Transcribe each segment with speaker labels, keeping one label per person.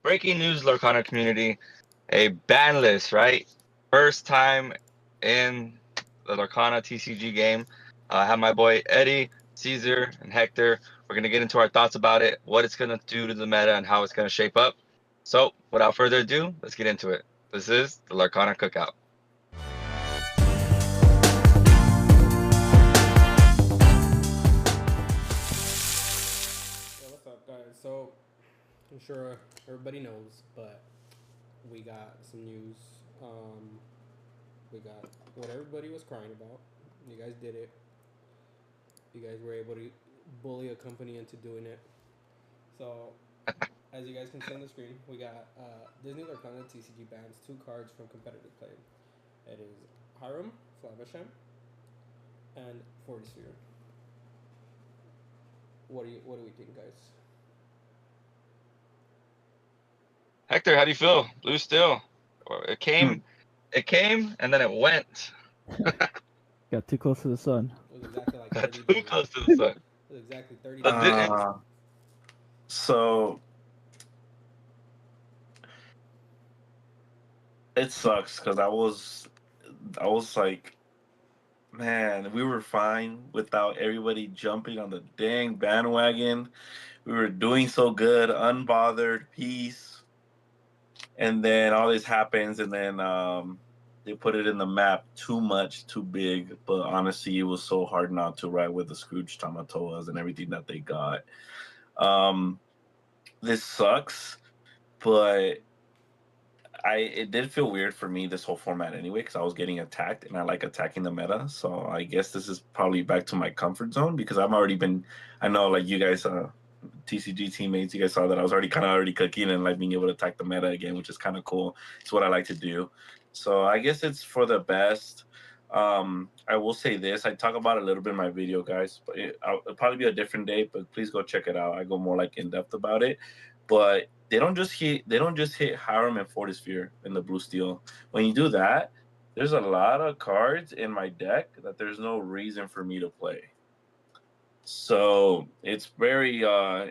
Speaker 1: breaking news, Lorcana community. A ban list, right? First time in the Lorcana TCG game. I have my boy Eddie, Cesar, and Hector. We're gonna get into our thoughts about it, what it's gonna do to the meta, and how it's gonna shape up. So, without further ado, let's get into it. This is the Lorcana Cookout.
Speaker 2: Yeah, what's up, guys? So, I'm sure everybody knows, but we got some news. We got what everybody was crying about. You guys did it. You guys were able to bully a company into doing it. So, as you guys can see on the screen, we got Disney Lorcana TCG bans 2 cards from competitive play. It is Hiram, Flavisham, and Fortisphere. What do we think, guys?
Speaker 1: Hector, how do you feel? Blue still. It
Speaker 3: Hmm.
Speaker 1: came, and then it went.
Speaker 4: Got too close to the sun.
Speaker 2: It was exactly like 30
Speaker 1: Too
Speaker 2: days.
Speaker 1: close to the sun.
Speaker 2: It was exactly 30
Speaker 1: But
Speaker 2: days.
Speaker 3: So it sucks because I was like, man, we were fine without everybody jumping on the dang bandwagon. We were doing so good, unbothered, peace, and then all this happens, and then they put it in the map too much, too big. But honestly, it was so hard not to, right, with the Scrooge Tamatoas and everything that they got. This sucks, but it did feel weird for me, this whole format anyway, because I was getting attacked and I like attacking the meta. So I guess this is probably back to my comfort zone because I've already been. I know, like, you guys, TCG teammates, you guys saw that I was already cooking and like being able to attack the meta again, which is kind of cool. It's what I like to do. So I guess it's for the best. I will say this. I talk about it a little bit in my video, guys, but it'll probably be a different day. But please go check it out. I go more like in depth about it. But they don't just hit Hiram and Fortisphere in the blue steel. When you do that, there's a lot of cards in my deck that there's no reason for me to play. So it's very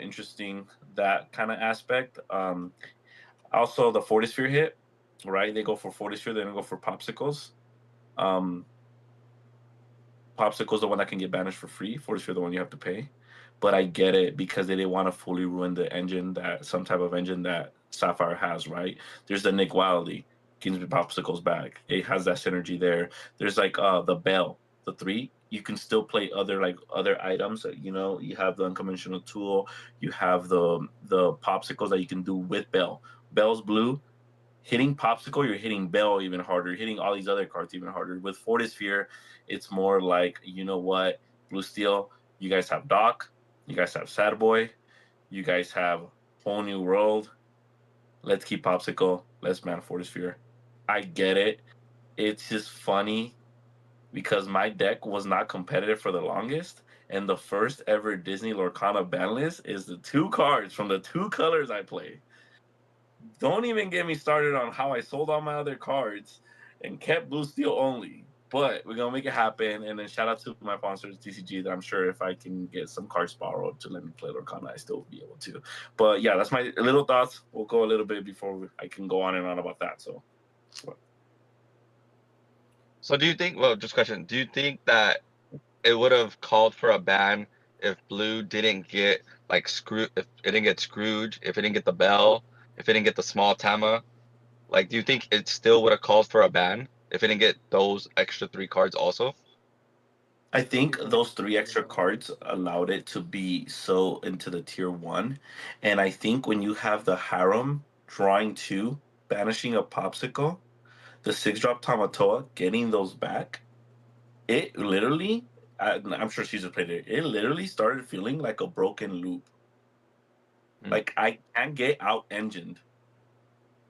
Speaker 3: interesting, that kind of aspect. Also the Fortisphere hit, right? They go for Fortisphere, they don't go for popsicles. Um, Popsicle's the one that can get banished for free. Fortisphere the one you have to pay. But I get it because they didn't want to fully ruin the engine, that some type of engine that Sapphire has, right? There's the Nick Wildy, gives me Popsicles back. It has that synergy there. There's like the Bell, the 3. You can still play other items. You have the unconventional tool. You have the popsicles that you can do with Bell. Bell's blue. Hitting Popsicle, you're hitting Bell even harder. You're hitting all these other cards even harder. With Fortisphere, it's more like, you know what, Blue Steel, you guys have Doc, you guys have Sad Boy, you guys have Whole New World. Let's keep Popsicle. Let's ban Fortisphere. I get it. It's just funny because my deck was not competitive for the longest. And the first ever Disney Lorcana ban list is the 2 cards from the 2 colors I play. Don't even get me started on how I sold all my other cards and kept Blue Steel only. But we're gonna make it happen. And then shout out to my sponsors, TCG. That I'm sure if I can get some cards borrowed to let me play Lorcana, I still will be able to. But yeah, that's my little thoughts. We'll go a little bit before I can go on and on about that.
Speaker 1: So do you think, well, just question, do you think that it would have called for a ban if Blue didn't get like if it didn't get Scrooge, if it didn't get the Bell, if it didn't get the small Tama? Like, do you think it still would have called for a ban if it didn't get those extra 3 cards also?
Speaker 3: I think those 3 extra cards allowed it to be so into the tier 1. And I think when you have the Harem drawing 2, banishing a popsicle, the 6-drop Tamatoa, getting those back, it literally, I'm sure Caesar played it, it literally started feeling like a broken loop. Like I can't get out engined.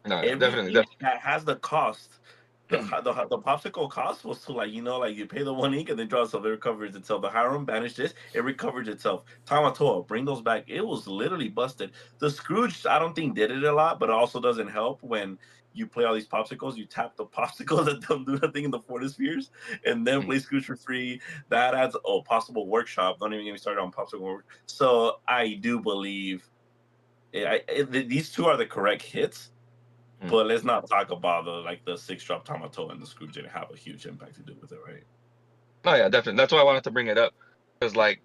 Speaker 1: No,
Speaker 3: Everything
Speaker 1: definitely.
Speaker 3: that has the cost, the popsicle cost was to, like, like you pay the 1 ink and then draw itself, it recovers itself. The Hiram banished this, it recovers itself. Tamatoa, bring those back. It was literally busted. The Scrooge, I don't think did it a lot, but it also doesn't help when you play all these popsicles. You tap the popsicles that don't do nothing in the Fortispheres, and then play Scrooge for free. That adds possible workshop. Don't even get me started on popsicle work. So I do believe These two are the correct hits,
Speaker 1: Hmm.
Speaker 3: but let's not talk about the 6-drop Tamato and the Scrooge didn't have a huge impact to do with it, right?
Speaker 1: Oh yeah, definitely. That's why I wanted to bring it up, because like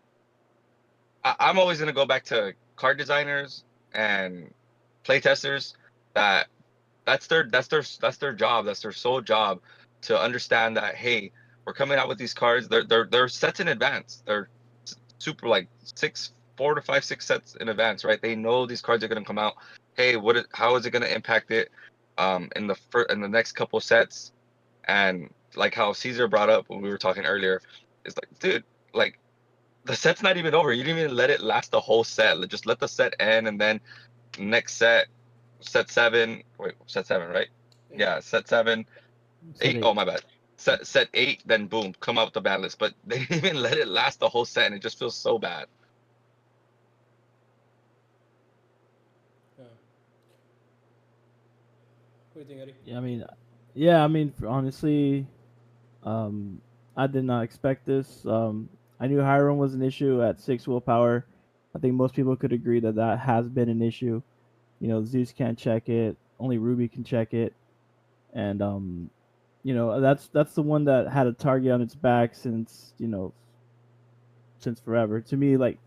Speaker 1: I'm always gonna go back to card designers and playtesters. That's their job. That's their sole job, to understand that, hey, we're coming out with these cards. They're sets in advance. They're super like 4 to 5, 6 sets in advance, right? They know these cards are gonna come out. Hey, how is it gonna impact it in the next couple sets? And like how Caesar brought up when we were talking earlier, it's like, dude, like the set's not even over. You didn't even let it last the whole set. Just let the set end, and then next set 7. Wait, set 7, right? Yeah, set 7,
Speaker 4: Set
Speaker 1: 8.
Speaker 4: eight.
Speaker 1: Oh my bad. Set 8, then boom, come out with the ban list. But they didn't even let it last the whole set, and it just feels so bad.
Speaker 2: Yeah. What do you think, Eddie?
Speaker 4: Yeah, I mean, honestly, I did not expect this. I knew Hiram was an issue at 6 willpower. I think most people could agree that that has been an issue. Zeus can't check it. Only Ruby can check it, and that's the one that had a target on its back since forever. To me, like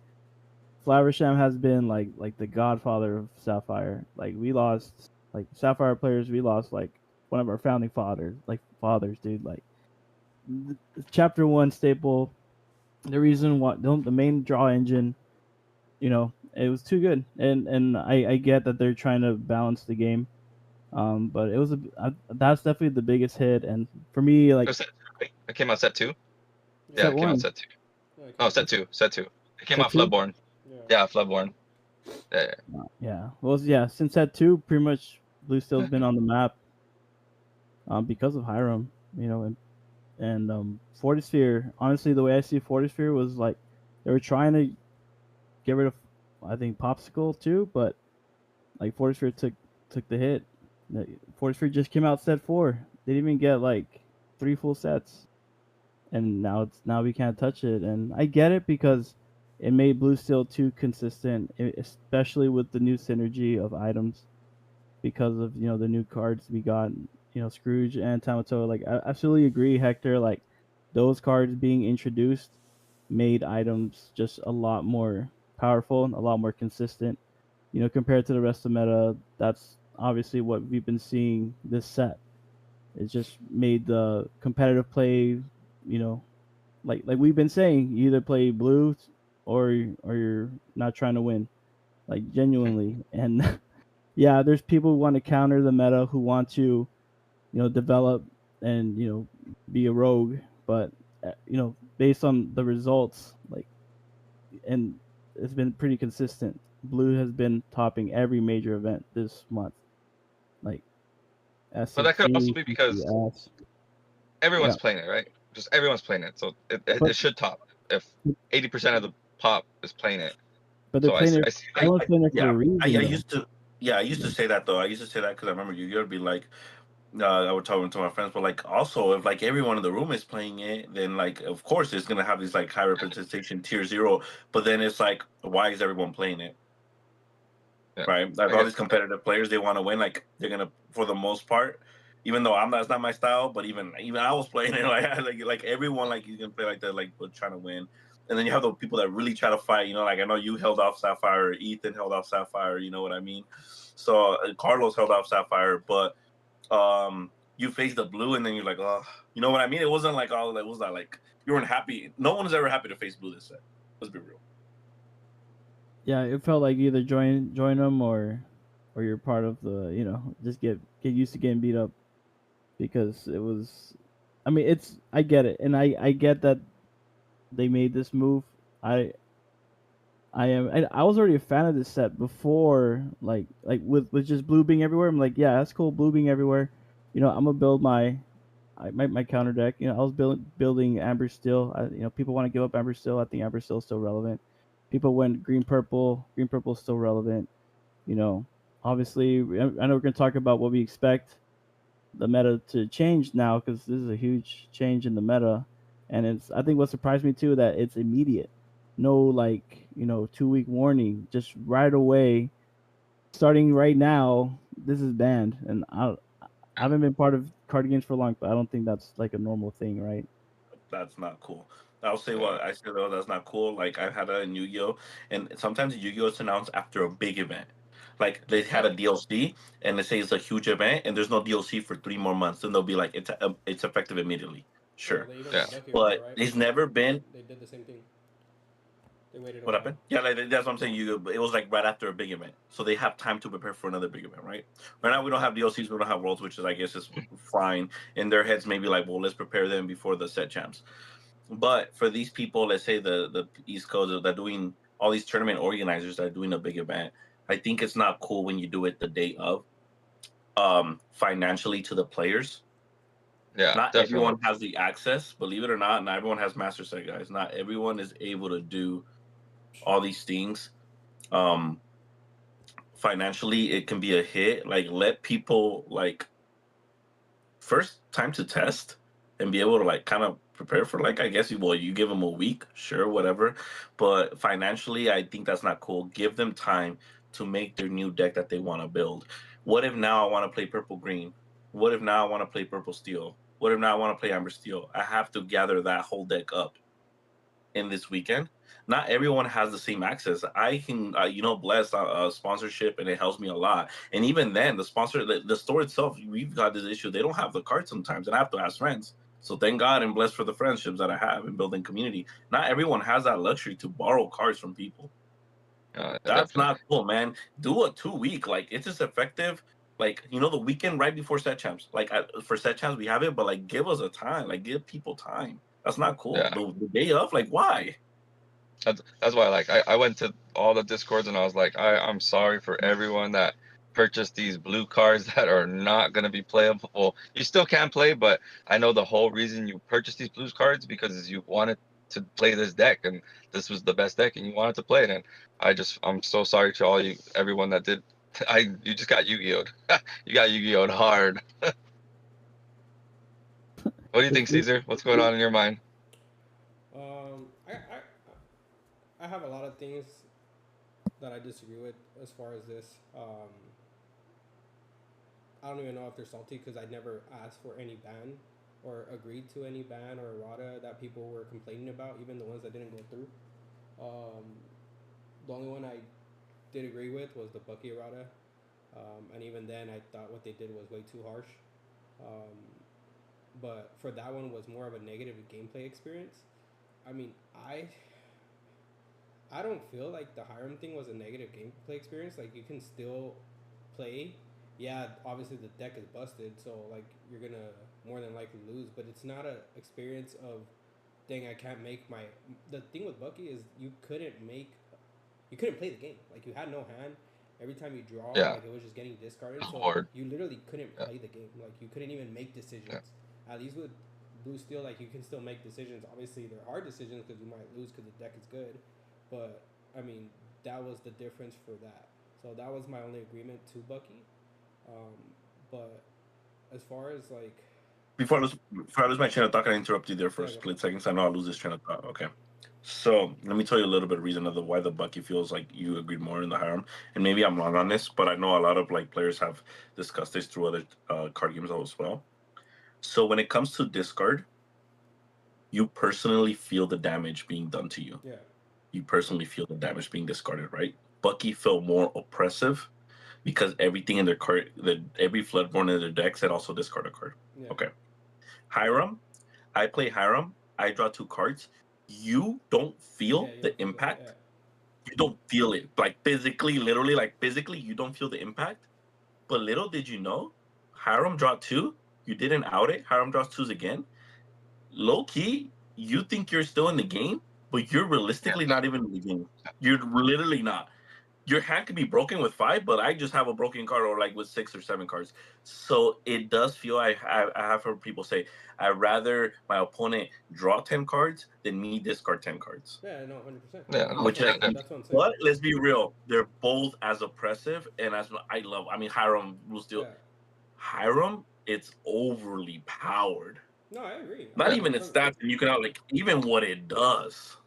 Speaker 4: Flaversham has been like the godfather of Sapphire. Like we lost like Sapphire players, we lost like one of our founding fathers, dude. Like chapter 1 staple, the reason why the main draw engine, it was too good. And I get that they're trying to balance the game. But that's definitely the biggest hit. And for me,
Speaker 1: It
Speaker 4: like
Speaker 1: was set 2, right? It came out set 2. Yeah,
Speaker 4: set
Speaker 1: it came out
Speaker 4: one,
Speaker 1: set 2.
Speaker 2: Yeah,
Speaker 1: Oh,
Speaker 2: okay.
Speaker 1: set 2, set 2. It came
Speaker 4: set
Speaker 1: out
Speaker 4: two,
Speaker 1: Floodborn.
Speaker 2: Yeah.
Speaker 1: Yeah, Floodborn. Yeah.
Speaker 4: yeah. Well, yeah, since set two, pretty much Blue Steel's been on the map, because of Hiram, and Fortisphere. Honestly, the way I see Fortisphere was like they were trying to get rid of, I think, Popsicle too, but like Fortisphere took the hit. Fortisphere just came out set 4. They didn't even get like 3 full sets, and now we can't touch it. And I get it because it made Blue Steel too consistent, especially with the new synergy of items because of the new cards we got. Scrooge and Tamato. Like I absolutely agree, Hector. Like those cards being introduced made items just a lot more powerful and a lot more consistent. Compared to the rest of the meta, that's obviously what we've been seeing this set. It just made the competitive play, you know, like we've been saying, you either play blue or you're not trying to win, like genuinely. And yeah, there's people who want to counter the meta, who want to, develop and be a rogue, but based on the results, like, and it's been pretty consistent. Blue has been topping every major event this month, like
Speaker 1: But that could also
Speaker 4: SCG,
Speaker 1: be because
Speaker 4: CCS. Yeah,
Speaker 1: everyone's playing it, right? Just everyone's playing it, so
Speaker 4: but
Speaker 1: it should top if 80% of the pop is playing it.
Speaker 4: but they're
Speaker 1: So
Speaker 4: playing it.
Speaker 1: I see.
Speaker 4: Everyone's playing it for a
Speaker 3: I
Speaker 4: reason, though.
Speaker 3: used to say that though. I used to say that because I remember you'd be like, I would talk to my friends, but like also if like everyone in the room is playing it, then like of course it's gonna have these like high representation tier 0. But then it's like, why is everyone playing it?
Speaker 1: Yeah,
Speaker 3: Right? Like
Speaker 1: I
Speaker 3: all
Speaker 1: guess.
Speaker 3: these competitive players, they want to win. Like they're gonna, for the most part, even though it's not my style, but even I was playing it like everyone like he's gonna play like that, like but trying to win. And then you have the people that really try to fight. Like I know you held off Sapphire, Ethan held off Sapphire. You know what I mean? So Carlos held off Sapphire, but you face the blue, and then you're like, oh, you know what I mean? It wasn't like all it was not like you weren't happy. No one was ever happy to face blue this set. Let's be real.
Speaker 4: Yeah, it felt like either join them or you're part of the just get used to getting beat up, because it was. I mean, I get it, and I get that they made this move. I was already a fan of this set before, like with just blue being everywhere. I'm like, yeah, that's cool, blue being everywhere. I'm gonna build my counter deck. I was building Amber Steel. People want to give up Amber Steel. I think Amber Steel is still relevant. People went green purple. Green purple is still relevant. Obviously, I know we're gonna talk about what we expect the meta to change now, because this is a huge change in the meta, and I think what surprised me too, that it's immediate. No, like 2-week warning, just right away. starting right now, this is banned, and I haven't been part of card games for long, but I don't think that's like a normal thing, right?
Speaker 3: That's not cool. I'll say what I said though. That's not cool. Like I've had that in Yu-Gi-Oh, and sometimes Yu-Gi-Oh is announced after a big event. Like they had a DLC, and they say it's a huge event, and there's no DLC for 3 more months. Then they'll be like, it's effective immediately. Sure,
Speaker 2: They even
Speaker 1: Yeah.
Speaker 2: did Bucky
Speaker 3: but
Speaker 2: right?
Speaker 3: it's never been.
Speaker 2: They did the same thing. They waited a
Speaker 3: What
Speaker 2: while.
Speaker 3: happened? Yeah, like, that's what I'm saying. It was like right after a big event, so they have time to prepare for another big event, right? Right now we don't have DLCs, we don't have worlds, which is I guess is fine. In their heads, maybe like, well, let's prepare them before the set champs. But for these people, let's say the East Coast that are doing all these tournament organizers that are doing a big event, I think it's not cool when you do it the day of. Financially to the players,
Speaker 1: Yeah,
Speaker 3: not
Speaker 1: definitely.
Speaker 3: everyone has the access. Believe it or not, not everyone has master set guys. Not everyone is able to do all these things. Um, Financially, it can be a hit. Like let people like first time to test and be able to like kind of prepare for like I guess you give them a week, sure, whatever. But financially, I think that's not cool. Give them time to make their new deck that they want to build. What if now I want to play purple green? What if now I want to play purple steel? What if now I want to play amber steel? I have to gather that whole deck up in this weekend. Not everyone has the same access. I can, bless sponsorship, and it helps me a lot. And even then, the store itself, we've got this issue. They don't have the cards sometimes, and I have to ask friends. So thank God and bless for the friendships that I have in building community. Not everyone has that luxury to borrow cards from people. That's
Speaker 1: Definitely.
Speaker 3: not cool, man. Do a 2 week. Like it's just effective. Like the weekend right before set champs. Like for set champs we have it, but like give us a time. Like give people time. That's not cool.
Speaker 1: Yeah.
Speaker 3: The day of, like why?
Speaker 1: That's why I went to all the discords and I was like, I'm sorry for everyone that purchased these blue cards that are not gonna be playable. Well, you still can play, but I know the whole reason you purchased these blue cards because you wanted to play this deck and this was the best deck and you wanted to play it. And I'm so sorry to everyone that did. You just got Yu-Gi-Oh'd. You got Yu-Gi-Oh'd hard. What do you think, Caesar? What's going on in your mind?
Speaker 2: I have a lot of things that I disagree with as far as this. I don't even know if they're salty because I never asked for any ban or agreed to any ban or errata that people were complaining about, even the ones that didn't go through. Um, the only one I did agree with was the Bucky errata, and even then I thought what they did was way too harsh. Um, but for that one was more of a negative gameplay experience. I mean, I don't feel like the Hiram thing was a negative gameplay experience. Like you can still play. Yeah, obviously the deck is busted, so like you're gonna more than likely lose. But it's not a experience of, dang, I can't make my. The thing with Bucky is you couldn't play the game. Like you had no hand. Every time you draw,
Speaker 1: Yeah,
Speaker 2: like it was just getting discarded.
Speaker 1: it was
Speaker 2: So
Speaker 1: bored.
Speaker 2: you literally couldn't
Speaker 1: Yeah,
Speaker 2: play the game. Like you couldn't even make decisions.
Speaker 1: yeah,
Speaker 2: At least with Blue Steel, like you can still make decisions. Obviously, they're hard decisions because you might lose because the deck is good. But I mean, that was the difference for that. So that was my only agreement to Bucky. Um, but as far as like,
Speaker 3: Before I lose my train of thought, can I interrupt you there for
Speaker 2: yeah,
Speaker 3: a
Speaker 2: go for
Speaker 3: split
Speaker 2: it.
Speaker 3: second? 'Cause I know I'll lose this train of thought. Okay. So let me tell you a little bit of reason of why the Bucky feels like you agreed more in the harem, and maybe I'm wrong on this, but I know a lot of like players have discussed this through other card games as well. So when it comes to discard, you personally feel the damage being done to you.
Speaker 2: Yeah,
Speaker 3: You personally feel the damage being discarded, right? Bucky felt more oppressive because everything in their card, every Floodborn in their deck said also discard a card.
Speaker 2: yeah,
Speaker 3: Okay. Hiram, I play Hiram. I draw 2 cards. You don't
Speaker 2: yeah.
Speaker 3: feel
Speaker 2: You
Speaker 3: the
Speaker 2: don't feel it.
Speaker 3: impact. You don't feel it. Like physically, literally, like physically, you don't feel the impact. But little did you know, Hiram draw 2. You didn't out it. Hiram draws 2s again. Low key, you think you're still in the game, but you're
Speaker 1: yeah,
Speaker 3: realistically not even in the game. You're literally not. Your hand can be broken with 5, but I just have a broken card, or like with 6 or 7 cards. So it does feel. I have heard people say I'd rather my opponent draw 10 cards than me discard 10 cards.
Speaker 2: Yeah, no, 100%.
Speaker 1: yeah.
Speaker 2: And
Speaker 1: No,
Speaker 3: Which is like,
Speaker 1: yeah,
Speaker 2: that's what I'm saying.
Speaker 3: but let's be real, they're both as oppressive and as I love. I mean, Hiram will still
Speaker 2: Yeah.
Speaker 3: Hiram. It's overly powered.
Speaker 2: No, I agree. I
Speaker 3: Not
Speaker 1: yeah,
Speaker 2: mean,
Speaker 3: even its stats, and you can out like even what it does.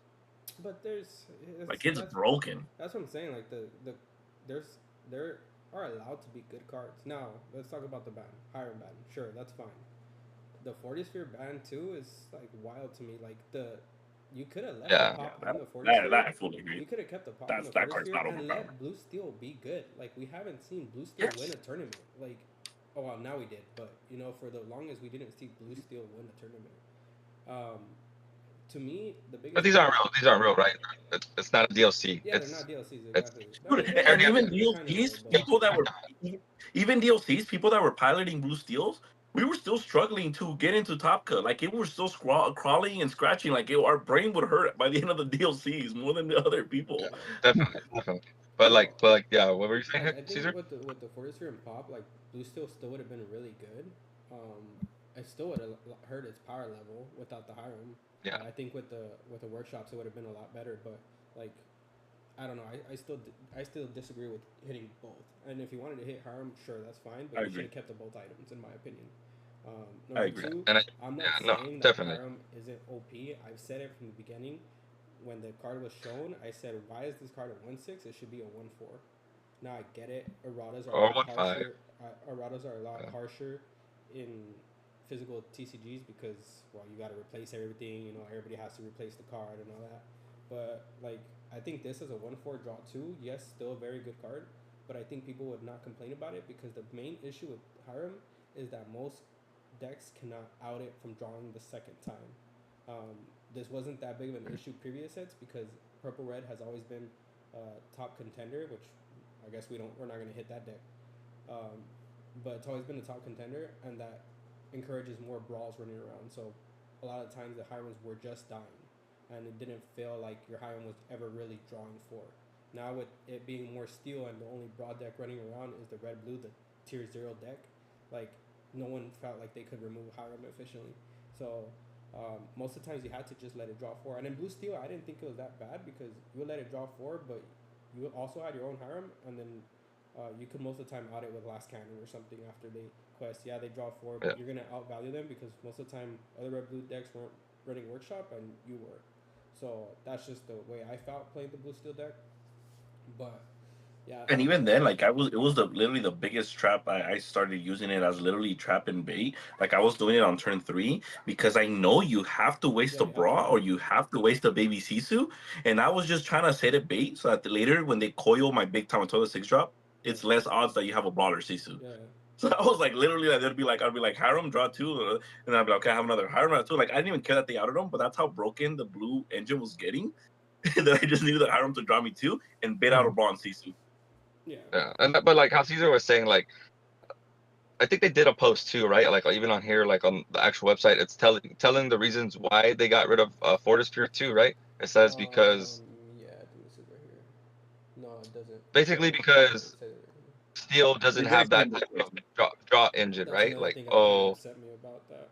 Speaker 2: but there's
Speaker 3: Like it's broken.
Speaker 2: that's what I'm saying. Like there's there are allowed to be good cards. Now let's talk about the ban, Hiram ban. Sure, that's fine. The 40 sphere ban too is like wild to me. Like you could have left
Speaker 1: Yeah.
Speaker 2: the pop
Speaker 3: Yeah,
Speaker 2: in the 40
Speaker 3: that
Speaker 2: sphere.
Speaker 3: I fully agree.
Speaker 2: You could have kept the pop in the
Speaker 3: That
Speaker 2: 40
Speaker 3: card's
Speaker 2: sphere
Speaker 3: not
Speaker 2: and
Speaker 3: overpowered.
Speaker 2: let Blue Steel be good. Like we haven't seen Blue Steel win a tournament. Like, oh well, now we did, but you know, for the longest we didn't see Blue Steel win a tournament. Um, to me, the biggest.
Speaker 1: But these aren't real. These aren't real, right? It's not a DLC.
Speaker 2: Yeah, they're not DLCs
Speaker 1: It's
Speaker 2: exactly. I
Speaker 3: Dude,
Speaker 2: mean,
Speaker 3: and even
Speaker 2: they're kind of
Speaker 3: DLCs,
Speaker 2: though, but
Speaker 3: people that were even DLCs, people that were piloting Blue Steels, we were still struggling to get into Top Cut. Like it was still crawling and scratching. Like our brain would hurt by the end of the DLCs more than the other people.
Speaker 1: yeah, definitely. But like, yeah. What were you saying,
Speaker 2: I think
Speaker 1: Caesar?
Speaker 2: with the 40 sphere and pop, like Blue Steel still would have been really good. It still would have hurt its power level without the Hiram.
Speaker 1: Yeah.
Speaker 2: I think with the workshops it would have been a lot better, but like I don't know. I still disagree with hitting both. And if you wanted to hit Hiram, sure, that's fine. But
Speaker 3: I
Speaker 2: you
Speaker 3: agree.
Speaker 2: should have kept the both items, in my opinion.
Speaker 3: I
Speaker 2: Number
Speaker 3: agree.
Speaker 2: two,
Speaker 1: And
Speaker 2: I'm not
Speaker 1: no,
Speaker 2: saying that
Speaker 1: definitely.
Speaker 2: Hiram isn't OP. I've said it from the beginning. When the card was shown, I said, why is this card a 1/6? It should be a 1/4. Now I get it. Erratas are
Speaker 1: Or
Speaker 2: a lot
Speaker 1: 1/5.
Speaker 2: harsher. Erratas are a lot
Speaker 1: Yeah.
Speaker 2: harsher in physical TCGs because well, you got to replace everything. You know, everybody has to replace the card and all that. But like, I think this is a 1/4 draw too. Yes, still a very good card, but I think people would not complain about it because the main issue with Hiram is that most decks cannot out it from drawing the second time. This wasn't that big of an issue previous sets because purple red has always been top contender, which I guess we're not gonna hit that deck. But it's always been a top contender, and that encourages more brawls running around. So a lot of times the Hirams were just dying, and it didn't feel like your Hiram was ever really drawing for. Now with it being more steel and the only broad deck running around is the red blue, the tier 0 deck, like no one felt like they could remove Hiram efficiently. So most of the times you had to just let it draw 4. And in blue steel, I didn't think it was that bad because you would let it draw 4, but you also had your own Hiram, and then you could most of the time out it with last cannon or something after they quest. Yeah, they draw 4, but you're gonna outvalue them because most of the time other red blue decks weren't running workshop and you were. So that's just the way I felt playing the blue steel deck. But yeah.
Speaker 3: And even then, like it was literally the biggest trap. I started using it as literally trap and bait. Like I was doing it on turn 3 because I know you have to waste a bra or you have to waste a baby Sisu, and I was just trying to set a bait so that later when they coil my big Tamatoa 6-drop, it's less odds that you have a brawler Sisu.
Speaker 2: Yeah.
Speaker 3: So I was like, literally, like, I'd be like, Hiram, draw 2, and I'd be like, okay, I have another Hiram, draw 2. Like, I didn't even care that they outed him, but that's how broken the blue engine was getting. That I just needed the Hiram to draw me 2 and bait out a brawl on Sisu.
Speaker 2: Yeah.
Speaker 1: Yeah. But like how Cesar was saying, like I think they did a post too, right? Like even on here, like on the actual website, it's telling the reasons why they got rid of Fortesphere too, right? It says because
Speaker 2: yeah, I think this is right here. No, it doesn't.
Speaker 1: basically because Steel doesn't
Speaker 3: You
Speaker 1: have
Speaker 3: guys
Speaker 1: that type of draw engine,
Speaker 2: That's
Speaker 1: right?
Speaker 2: another
Speaker 1: Like
Speaker 2: thing that kind of upset me about that.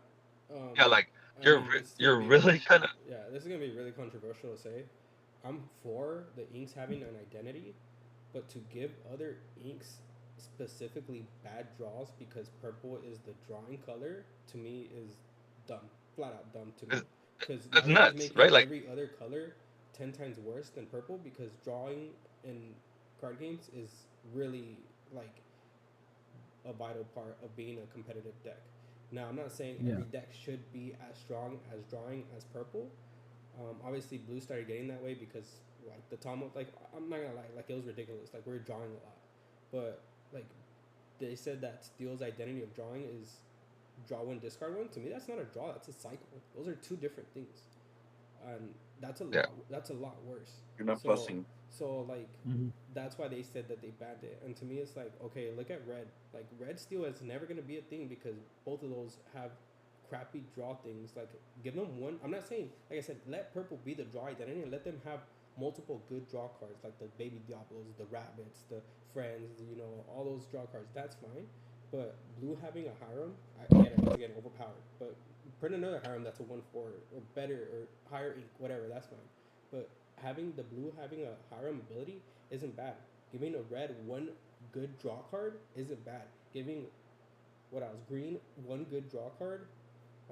Speaker 1: yeah, like
Speaker 2: I
Speaker 1: you're
Speaker 2: mean, this is
Speaker 1: you're
Speaker 2: gonna be
Speaker 1: really kind of
Speaker 2: yeah, this is gonna be really controversial to say. I'm for the inks having an identity, but to give other inks specifically bad draws because purple is the drawing color to me is dumb, flat out dumb to me. Because now
Speaker 1: it's
Speaker 2: you're just
Speaker 1: nuts,
Speaker 2: making
Speaker 1: right? Like
Speaker 2: every other color 10 times worse than purple because drawing in card games is really like a vital part of being a competitive deck. Now, I'm not saying every deck should be as strong as drawing as purple. Obviously, blue started getting that way because like the Tomo, like I'm not gonna lie, like it was ridiculous. Like we were drawing a lot, but like they said that Steel's identity of drawing is draw 1, discard 1. To me, that's not a draw. That's a cycle. Those are two different things, and that's a lot. That's a lot worse.
Speaker 3: You're not plussing.
Speaker 2: So like that's why they said that they banned it. And to me, it's like okay, look at red. Like red steel is never gonna be a thing because both of those have crappy draw things. Like give them one. I'm not saying like I said, let purple be the draw identity and let them have multiple good draw cards like the baby Diablos, the rabbits, the friends. You know all those draw cards. That's fine. But blue having a Hiram, I get it. It's getting overpowered. But print another Hiram that's a 1/4 or better or higher ink, whatever. That's fine. But having the blue having a Hiram ability isn't bad. Giving a red one good draw card isn't bad. Giving what else? Green one good draw card.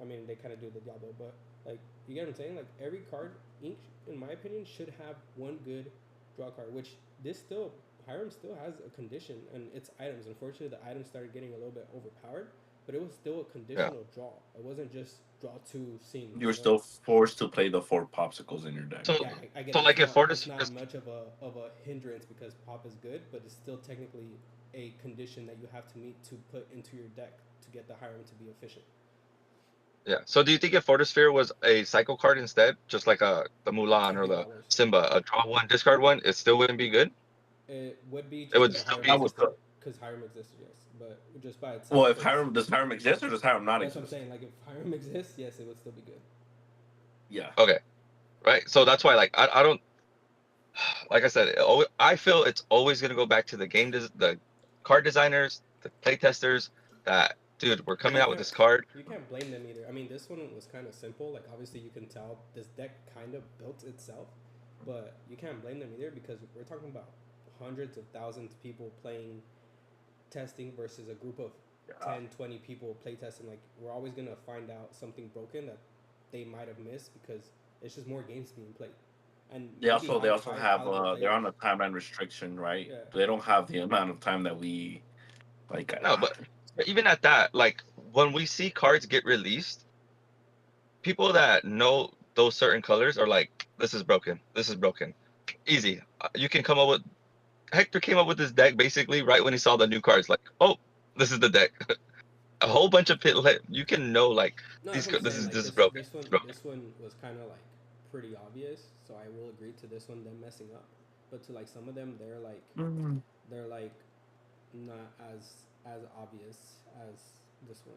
Speaker 2: I mean, they kind of do the Diablo, but like you get what I'm saying. Like every card, ink, in my opinion, should have one good draw card. Which this still Hiram still has a condition and its items. Unfortunately, the items started getting a little bit overpowered, but it was still a
Speaker 1: Yeah.
Speaker 2: conditional draw. It wasn't just draw two seams.
Speaker 3: You're still forced to play the 4 popsicles in your deck.
Speaker 1: So,
Speaker 2: Yeah, I get
Speaker 1: so
Speaker 2: it.
Speaker 1: like if Fortis
Speaker 2: It's not
Speaker 1: just
Speaker 2: much of a hindrance because pop is good, but it's still technically a condition that you have to meet to put into your deck to get the Hiram to be efficient.
Speaker 1: yeah. So do you think if Fortisphere was a cycle card instead, just like the Mulan
Speaker 2: I
Speaker 1: or
Speaker 2: think
Speaker 1: the
Speaker 2: that was.
Speaker 1: Simba, a draw one, discard one, it still wouldn't be good?
Speaker 2: It would be
Speaker 1: It
Speaker 2: just
Speaker 1: would
Speaker 2: because
Speaker 1: still
Speaker 2: Hiram
Speaker 1: be.
Speaker 3: I was
Speaker 2: existed. Because Hiram existed, yes, but just by itself.
Speaker 3: Well, if Hiram does Hiram exist or does Hiram not
Speaker 2: That's what I'm
Speaker 3: exist?
Speaker 2: saying. Like if Hiram exists, yes, it would still be good.
Speaker 3: Yeah.
Speaker 1: Okay. Right. So that's why, like, I don't, like I said, I feel it's always gonna go back to the card designers, the play testers. That dude, we're coming out with this card.
Speaker 2: You can't blame them either. I mean, this one was kind of simple. Like obviously, you can tell this deck kind of built itself, but you can't blame them either because we're talking about hundreds of thousands of people playing, testing versus a group of 10, 20 people play testing. Like we're always gonna find out something broken that they might have missed because it's just more games being played. And
Speaker 3: They also have they're on a
Speaker 2: time.
Speaker 3: timeline restriction, right?
Speaker 2: Yeah.
Speaker 3: They don't have the amount of time that we like.
Speaker 1: No, but even at that, like when we see cards get released, people that know those certain colors are like, this is broken. This is broken. Easy. You can come up with. Hector came up with this deck basically right when he saw the new cards. Like, oh, this is the deck. A whole bunch of you can know like
Speaker 2: No,
Speaker 1: these.
Speaker 2: that's what I'm
Speaker 1: This
Speaker 2: saying.
Speaker 1: is
Speaker 2: Like
Speaker 1: this is broken. It's broken.
Speaker 2: this one was kind of like pretty obvious, so I will agree to this one them messing up. But to like some of them, they're like not as obvious as this one.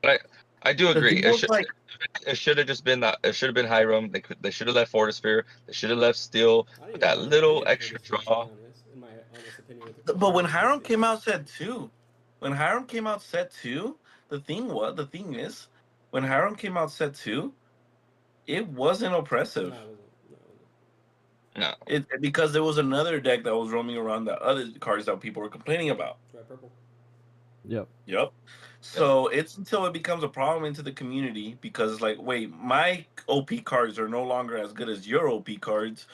Speaker 1: But I do
Speaker 3: The
Speaker 1: agree.
Speaker 3: thing was like
Speaker 1: It should have just been that. It should have been Hiram. They should have left Fortisphere. They should have left Steel
Speaker 2: I don't
Speaker 1: with
Speaker 2: even
Speaker 1: that
Speaker 2: know
Speaker 1: little
Speaker 2: opinion
Speaker 1: extra
Speaker 2: for this,
Speaker 1: draw.
Speaker 2: to be honest, in my honest opinion.
Speaker 3: But when Hiram came out set 2, the thing is, when Hiram came out set 2, it wasn't oppressive.
Speaker 2: No, it wasn't.
Speaker 1: No.
Speaker 3: Because there was another deck that was roaming around the other cards that people were complaining about.
Speaker 2: Red purple.
Speaker 3: Yep. So it's until it becomes a problem into the community because it's like, wait, my OP cards are no longer as good as your OP cards.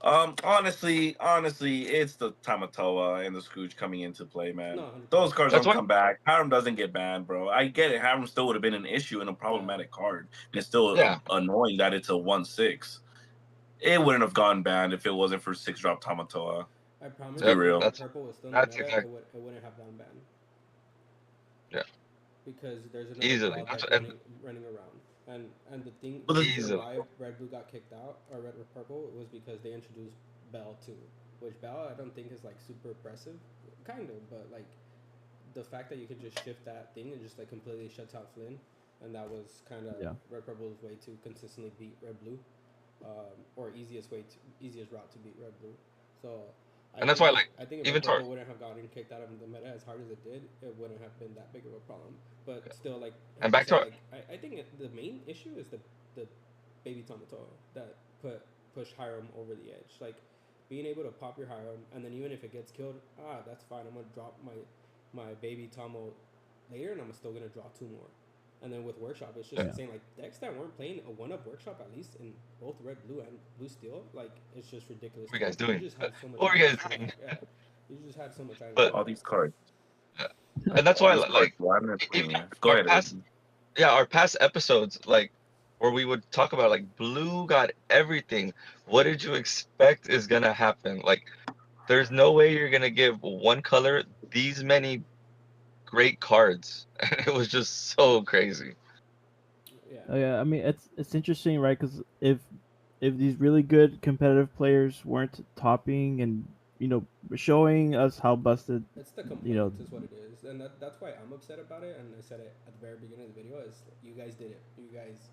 Speaker 3: Honestly, it's the Tamatoa and the Scrooge coming into play, man.
Speaker 2: No, 100%.
Speaker 3: Those cards
Speaker 1: That's
Speaker 3: don't
Speaker 1: why-
Speaker 3: come back. Hiram doesn't get banned, bro. I get it. Hiram still would have been an issue and a problematic card. And it's still annoying that it's a 1/6. It wouldn't have gone banned if it wasn't for 6-drop Tamatoa.
Speaker 2: I promise
Speaker 3: Be real.
Speaker 2: if purple was still in the
Speaker 1: That's
Speaker 2: meta,
Speaker 1: exactly-
Speaker 2: it wouldn't have gone banned.
Speaker 1: Yeah.
Speaker 2: Because there's another
Speaker 1: Easily.
Speaker 2: wild deck running around. And the thing
Speaker 3: Well,
Speaker 2: reason why red blue got kicked out or red purple was because they introduced Bell too, which Bell I don't think is like super oppressive, kind of, but like the fact that you could just shift that thing and just like completely shuts out Flynn, and that was kind of red purple's way to consistently beat red blue, or easiest route to beat red blue. So.
Speaker 1: That's why, like,
Speaker 2: I think if
Speaker 1: even
Speaker 2: purple wouldn't have gotten kicked out of the meta as hard as it did, it wouldn't have been that big of a problem. But still, like,
Speaker 1: and back to
Speaker 2: like, I think the main issue is the baby Tamatoa that pushed Hiram over the edge. Like, being able to pop your Hiram, and then even if it gets killed, that's fine. I'm gonna drop my baby Tomo later, and I'm still gonna draw 2 more. And then with Workshop, it's just insane. Like decks that weren't playing a 1-up Workshop, at least in both red blue and blue steel, like it's just ridiculous.
Speaker 1: What are you guys doing?
Speaker 2: You just had so much
Speaker 1: What are you guys doing?
Speaker 2: Yeah, you just had so much.
Speaker 1: But
Speaker 3: all these cards.
Speaker 1: And that's why, like,
Speaker 3: go ahead.
Speaker 1: Our past episodes, like, where we would talk about like blue got everything. What did you expect is gonna happen? Like, there's no way you're gonna give one color these many great cards. It was just so crazy.
Speaker 4: Yeah, I mean it's interesting, right? Because if these really good competitive players weren't topping and showing us how busted,
Speaker 2: it's the complaint is what it is, and that's why I'm upset about it. And I said it at the very beginning of the video: is you guys did it. You guys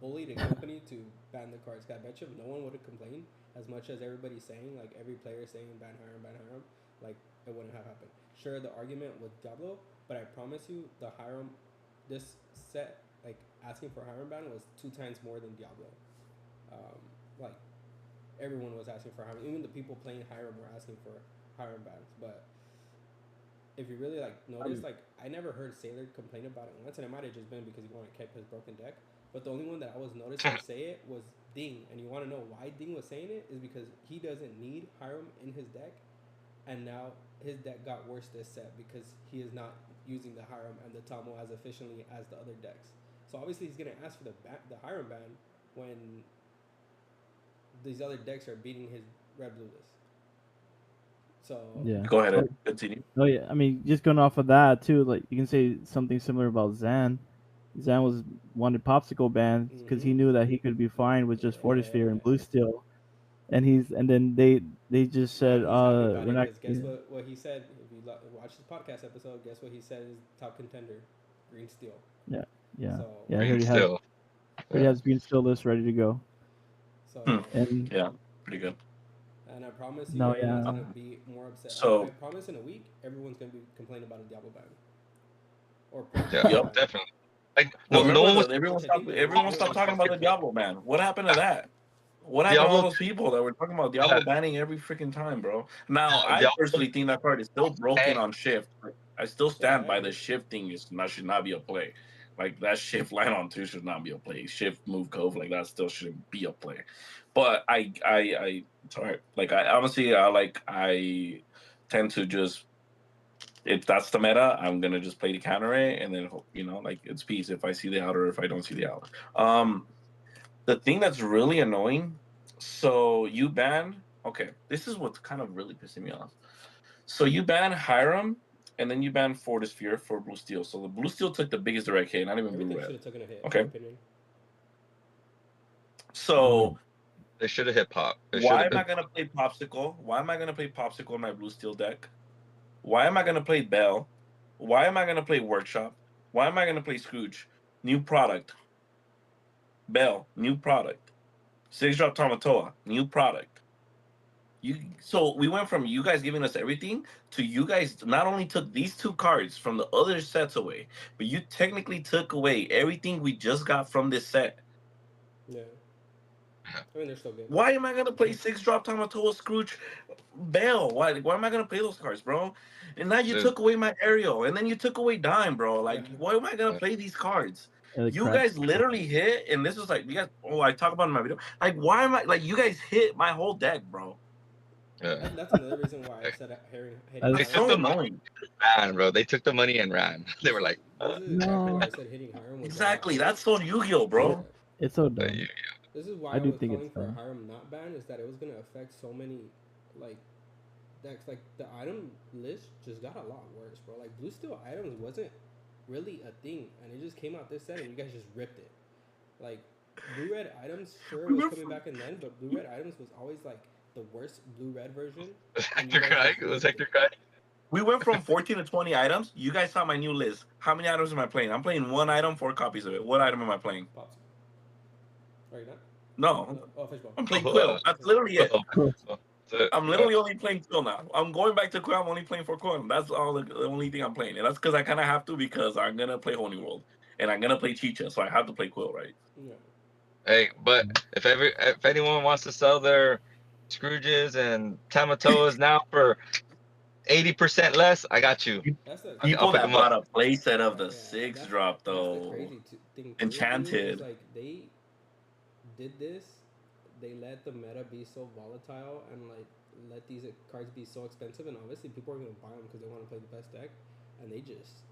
Speaker 2: bullied a company to ban the cards. I bet you no one would have complained as much as everybody's saying. Like every player saying ban Hiram, like it wouldn't have happened. Sure, the argument with Diablo, but I promise you, the Hiram, this set, like asking for Hiram ban was 2 times more than Diablo. Like everyone was asking for Hiram. Even the people playing Hiram were asking for Hiram bans. But if you really like notice, like I never heard Sailor complain about it once, and it might have just been because he wanted to keep his broken deck. But the only one that I was noticing say it was Ding, and you want to know why Ding was saying it is because he doesn't need Hiram in his deck and now his deck got worse this set because he is not using the Hiram and the Tomo as efficiently as the other decks. So obviously he's gonna ask for the Hiram ban when these other decks are beating his red blue list. So
Speaker 4: Yeah.
Speaker 3: Go ahead, continue.
Speaker 4: Oh yeah, I mean, just going off of that too, like you can say something similar about Zan. Zan was wanted popsicle ban because he knew that he could be fine with just Forty Sphere and Blue Steel, and then they just said,
Speaker 2: he's happy about
Speaker 4: we're
Speaker 2: it
Speaker 4: not.
Speaker 2: because guess what he said? If you watch his podcast episode, guess what he said is top contender, Green Steel.
Speaker 4: Yeah, yeah,
Speaker 2: So
Speaker 4: yeah.
Speaker 1: Green still.
Speaker 4: Already has Green Steel list ready to go,
Speaker 2: so
Speaker 4: and
Speaker 3: Yeah, pretty good.
Speaker 2: and I promise you,
Speaker 4: no,
Speaker 2: everyone's
Speaker 4: yeah,
Speaker 2: gonna be more upset.
Speaker 3: So
Speaker 2: I promise in a week, everyone's gonna be complaining about a Diablo ban or
Speaker 1: Yeah,
Speaker 3: Yup.
Speaker 1: definitely. Like
Speaker 3: Well,
Speaker 1: no one
Speaker 3: remember
Speaker 1: was
Speaker 3: that everyone
Speaker 2: which I think
Speaker 3: stopped.
Speaker 2: they're
Speaker 3: Everyone
Speaker 2: doing.
Speaker 3: stopped talking about the Diablo ban. What happened to that? What happened to all
Speaker 1: Diablo.
Speaker 3: those people that were talking about
Speaker 1: Yeah,
Speaker 3: Diablo banning every freaking time, bro? Now, I
Speaker 1: Diablo.
Speaker 3: personally think that card is still broken
Speaker 1: Hey,
Speaker 3: on shift. I still
Speaker 2: Yeah,
Speaker 3: stand
Speaker 2: I
Speaker 3: by the
Speaker 2: agree.
Speaker 3: shift thing should not be a play. Like that shift line on two should not be a play. Shift move cove like that still shouldn't be a play. But I sorry. Like I honestly I tend to just, if that's the meta, I'm gonna just play the counter ray and then like it's peace if I see the outer, if I don't see the outer. The thing that's really annoying, so you ban, okay, this is what's kind of really pissing me off. So you ban Hiram and then you ban Fortisphere for Blue Steel. So the Blue Steel took the biggest direct hit, not even blue
Speaker 2: Everything should
Speaker 3: red.
Speaker 2: have taken a hit, in my
Speaker 3: Okay.
Speaker 2: opinion.
Speaker 3: So
Speaker 1: they should have hit pop. They should
Speaker 3: why
Speaker 1: have
Speaker 3: am I
Speaker 1: been.
Speaker 3: gonna play Popsicle? Why am I gonna play Popsicle in my Blue Steel deck? Why am I gonna play Bell? Why am I gonna play Workshop? Why am I gonna play Scrooge? New product. Bell, new product. Six drop Tamatoa, new product. So we went from you guys giving us everything to you guys not only took these two cards from the other sets away, but you technically took away everything we just got from this set.
Speaker 2: Yeah. I mean, they're still good.
Speaker 3: Why am I gonna play six drop Tamatoa, Scrooge, Bell? Why am I gonna play those cards, bro? And now you
Speaker 1: Dude,
Speaker 3: took away my Ariel, and then you took away Dime, bro.
Speaker 2: Yeah.
Speaker 3: Like, why am I gonna play these cards?
Speaker 4: the
Speaker 3: You
Speaker 4: crap.
Speaker 3: guys literally hit, and this was like, you guys. Oh, I talk about it in my video. Like, why am I like? You guys hit my whole deck, bro.
Speaker 1: yeah.
Speaker 2: That's another reason why I said hitting
Speaker 4: That's-
Speaker 3: It's
Speaker 2: Hiram.
Speaker 3: so annoying.
Speaker 1: Ran, bro. They took the money and ran. They were like,
Speaker 2: This is exactly
Speaker 4: No.
Speaker 2: why I said hitting Hiram was
Speaker 3: Exactly.
Speaker 2: not.
Speaker 3: That's so Yu-Gi-Oh, bro.
Speaker 4: It's so dumb.
Speaker 1: you,
Speaker 2: This is why
Speaker 4: I
Speaker 2: I
Speaker 4: do
Speaker 2: was
Speaker 4: think
Speaker 2: calling
Speaker 4: it's
Speaker 2: for a
Speaker 4: dumb.
Speaker 2: Hiram not ban, is that it was gonna affect so many like decks. Like the item list just got a lot worse, bro. Like blue steel items wasn't really a thing, and it just came out this set, and you guys just ripped it. Like blue red items, sure was coming back in then, but blue red items was always like the worst blue red version.
Speaker 1: was
Speaker 2: And you
Speaker 1: Hector
Speaker 2: guys
Speaker 1: crying?
Speaker 2: just
Speaker 1: Was
Speaker 2: ripped
Speaker 1: Hector
Speaker 2: it.
Speaker 1: crying?
Speaker 3: We went from 14 to 20 items. You guys saw my new list. How many items am I playing? I'm playing one item, 4 copies of it. What item am I playing?
Speaker 2: Pops. Are you not?
Speaker 3: No,
Speaker 2: Oh, fishbowl.
Speaker 3: I'm playing Quill. That's literally it. I'm literally only playing Quill now. I'm going back to Quill. I'm only playing for Quill. That's all the only thing I'm playing. And that's because I kind of have to, because I'm going to play Holy World. And I'm going to play Chicha. So I have to play Quill, right?
Speaker 2: Yeah.
Speaker 1: Hey, but if anyone wants to sell their Scrooges and Tamatoas now for 80% less, I got you.
Speaker 2: That's the
Speaker 1: I'll
Speaker 3: People
Speaker 1: pick
Speaker 3: that
Speaker 1: them up.
Speaker 3: bought a playset of the
Speaker 2: yeah,
Speaker 3: 6 drop,
Speaker 2: that's the
Speaker 3: though.
Speaker 2: crazy thing too.
Speaker 3: Enchanted.
Speaker 2: Is like they did this, they let the meta be so volatile and like let these cards be so expensive, and obviously people are gonna buy them because they want to play the best deck, and they just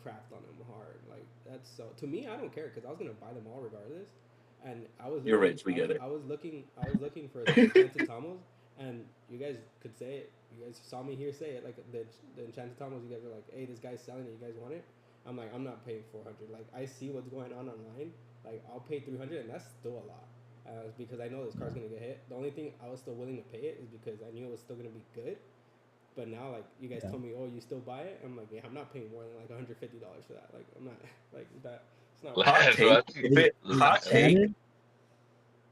Speaker 2: crapped on them hard. Like that's so, to me, I don't care because I was gonna buy them all regardless, and I was
Speaker 3: You're
Speaker 2: looking,
Speaker 3: rich, we get it.
Speaker 2: I was looking for the enchanted Tamos, and you guys could say it. You guys saw me here say it, like the enchanted Tamos. You guys are like, hey, this guy's selling it. You guys want it? I'm like, I'm not paying 400. Like I see what's going on online. Like I'll pay 300, and that's still a lot. Because I know this card's gonna get hit. The only thing I was still willing to pay it is because I knew it was still gonna be good. But now, like you guys told me, oh, you still buy it. I'm like, yeah, I'm not paying more than like $150 for that. Like I'm not like that. It's not.
Speaker 3: Hot take.